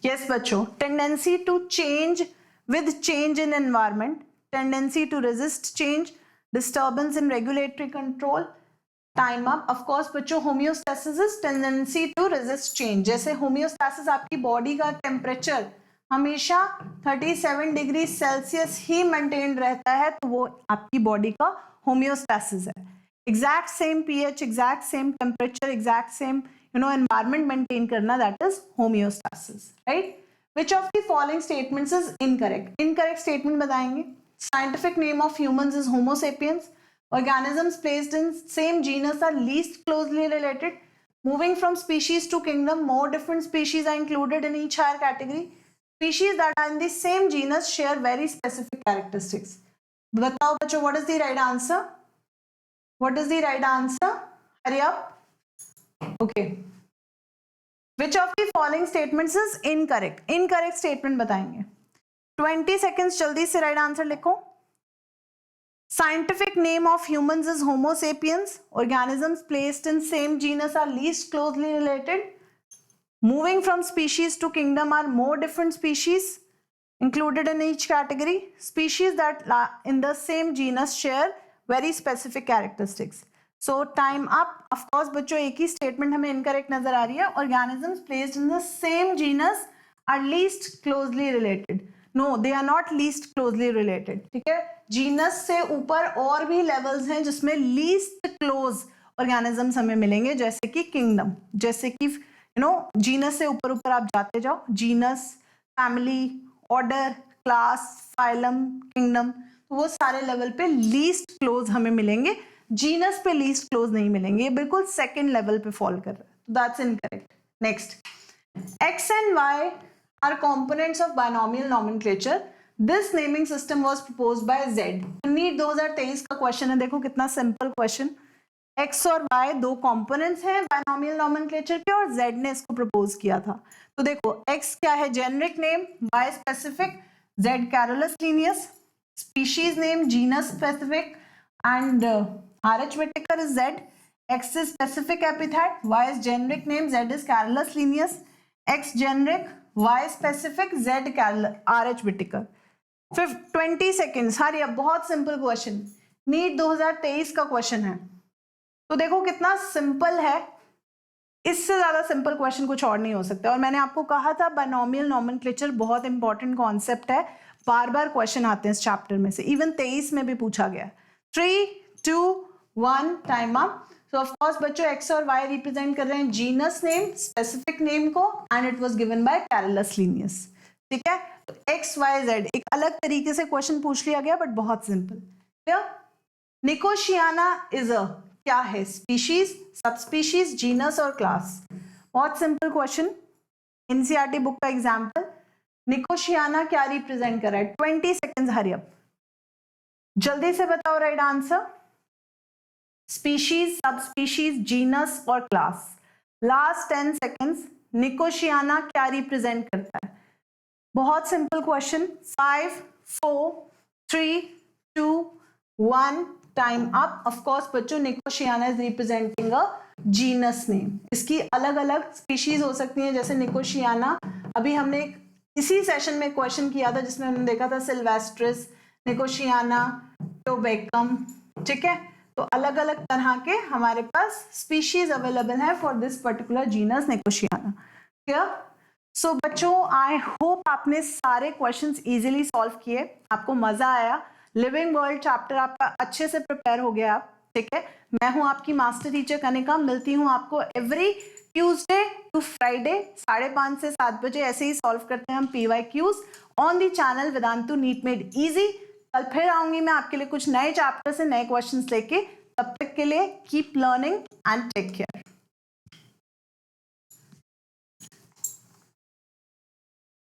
Yes बच्चों, tendency to change with change in environment, tendency to resist change, disturbance in regulatory control. Time up. Of course बच्चों, homeostasis is tendency to resist change. जैसे homeostasis, आपकी body का temperature हमेशा 37 degree Celsius ही maintain रहता है, तो वो आपकी बॉडी का होमियोस्टैसिस है. Exact same pH, exact same temperature, exact same environment maintain करना, that is homeostasis, right? Which of the following statements is incorrect? Incorrect statement बताएंगे. Scientific name of humans is Homo sapiens. Organisms placed in same genus are least closely related. Moving from species to kingdom, more different species are included in each higher category. Species that are in the same genus share very specific characteristics. बताओ बच्चों, what is the right answer? What is the right answer? Hurry up. Okay. Which of the following statements is incorrect? Incorrect statement बताएंगे. 20 seconds जल्दी से right answer लिखो. Scientific name of humans is Homo sapiens. Organisms placed in same genus are least closely related. Moving from species to kingdom are more different species included in each category. Species that in the same genus share very specific characteristics. So time up. Of course बच्चों एक ही statement हमें incorrect नजर आ रही है. Organisms placed in the same genus are least closely related. No, they are not least closely related. ठीक है, genus से ऊपर और भी लेवल्स हैं जिसमें लीस्ट क्लोज ऑर्गेनिजम्स हमें मिलेंगे, जैसे कि किंगडम, जैसे कि जीनस से ऊपर ऊपर आप जाते जाओ, genus, family, order, class, phylum, kingdom, तो वो सारे लेवल पे लीस्ट क्लोज हमें मिलेंगे, जीनस पे लीस्ट क्लोज नहीं मिलेंगे. ये बिल्कुल सेकेंड लेवल पे फॉल कर रहा है. That's incorrect. Next, X and Y are components of binomial nomenclature. This naming system was proposed by Z. NEET 2023 का क्वेश्चन है. देखो कितना सिंपल क्वेश्चन. X और Y दो कंपोनेंट्स हैं बायनॉमियल नोमेनक्लेचर के और Z ने इसको प्रपोज किया था. तो देखो X क्या है, generic name, Y specific, Z Carolus Linnaeus, species name, genus specific and RH Whittaker is Z. X is specific epithet, Y is generic name, Z is Carolus linnaeus. X generic, Y specific, Z RH Whittaker. 20 seconds. हरी, बहुत simple question, NEET 2023 का question है. तो देखो कितना simple है, इससे ज्यादा simple question कुछ और नहीं हो सकता. और मैंने आपको कहा था बायनॉमियल नोमेनक्लेचर बहुत इंपॉर्टेंट कॉन्सेप्ट है, बार बार क्वेश्चन आते हैं इस चैप्टर में से, इवन 23 में भी पूछा गया. 3, 2, 1, टाइम अप. तो ऑफ कोर्स बच्चों एक्स और वाई रिप्रेजेंट कर रहे हैं जीनस नेम, स्पेसिफिक नेम को, and it was given by Carolus Linnaeus. ठीक है, तो एक्स वाई जेड एक अलग तरीके से क्वेश्चन पूछ लिया गया, बट बहुत सिंपल. क्लियर? निकोशियाना इज अ क्या है, स्पीशीज, सब स्पीशीज, जीनस और क्लास. बहुत सिंपल क्वेश्चन, एनसीईआरटी बुक का एग्जाम्पल. निकोशियाना क्या रिप्रेजेंट कर रहा है? 20 सेकेंड्स, हरी अप, जल्दी से बताओ right answer. Species, subspecies, genus और क्लास. Last 10 seconds. निकोशियाना क्या रिप्रेजेंट करता है? बहुत simple question. 5, 4, 3, 2, 1, time up. Of course बच्चों Nicotiana is representing a genus name. इसकी अलग अलग स्पीशीज हो सकती हैं, जैसे निकोशियाना, अभी हमने इसी सेशन में क्वेश्चन किया था जिसमें हमने देखा था सिल्वेस्ट्रिस, निकोशियाना, टोबेकम. ठीक है, तो अलग अलग तरह के हमारे पास स्पीशीज अवेलेबल है for this particular genus Nicotiana. Clear? So बच्चों, आई होप आपने सारे क्वेश्चंस इजीली सॉल्व किए, आपको मजा आया. लिविंग वर्ल्ड चैप्टर आपका अच्छे से प्रिपेयर हो गया. ठीक है, मैं हूं आपकी मास्टर टीचर कनिका. मिलती हूं आपको एवरी ट्यूसडे टू फ्राइडे 5:30 से 7 बजे. ऐसे ही सॉल्व करते हैं हम PYQs on the channel Vedantu NEET made easy. कल फिर आऊंगी मैं आपके लिए कुछ नए चैप्टर से नए क्वेश्चंस लेके. तब तक के लिए keep learning and take care.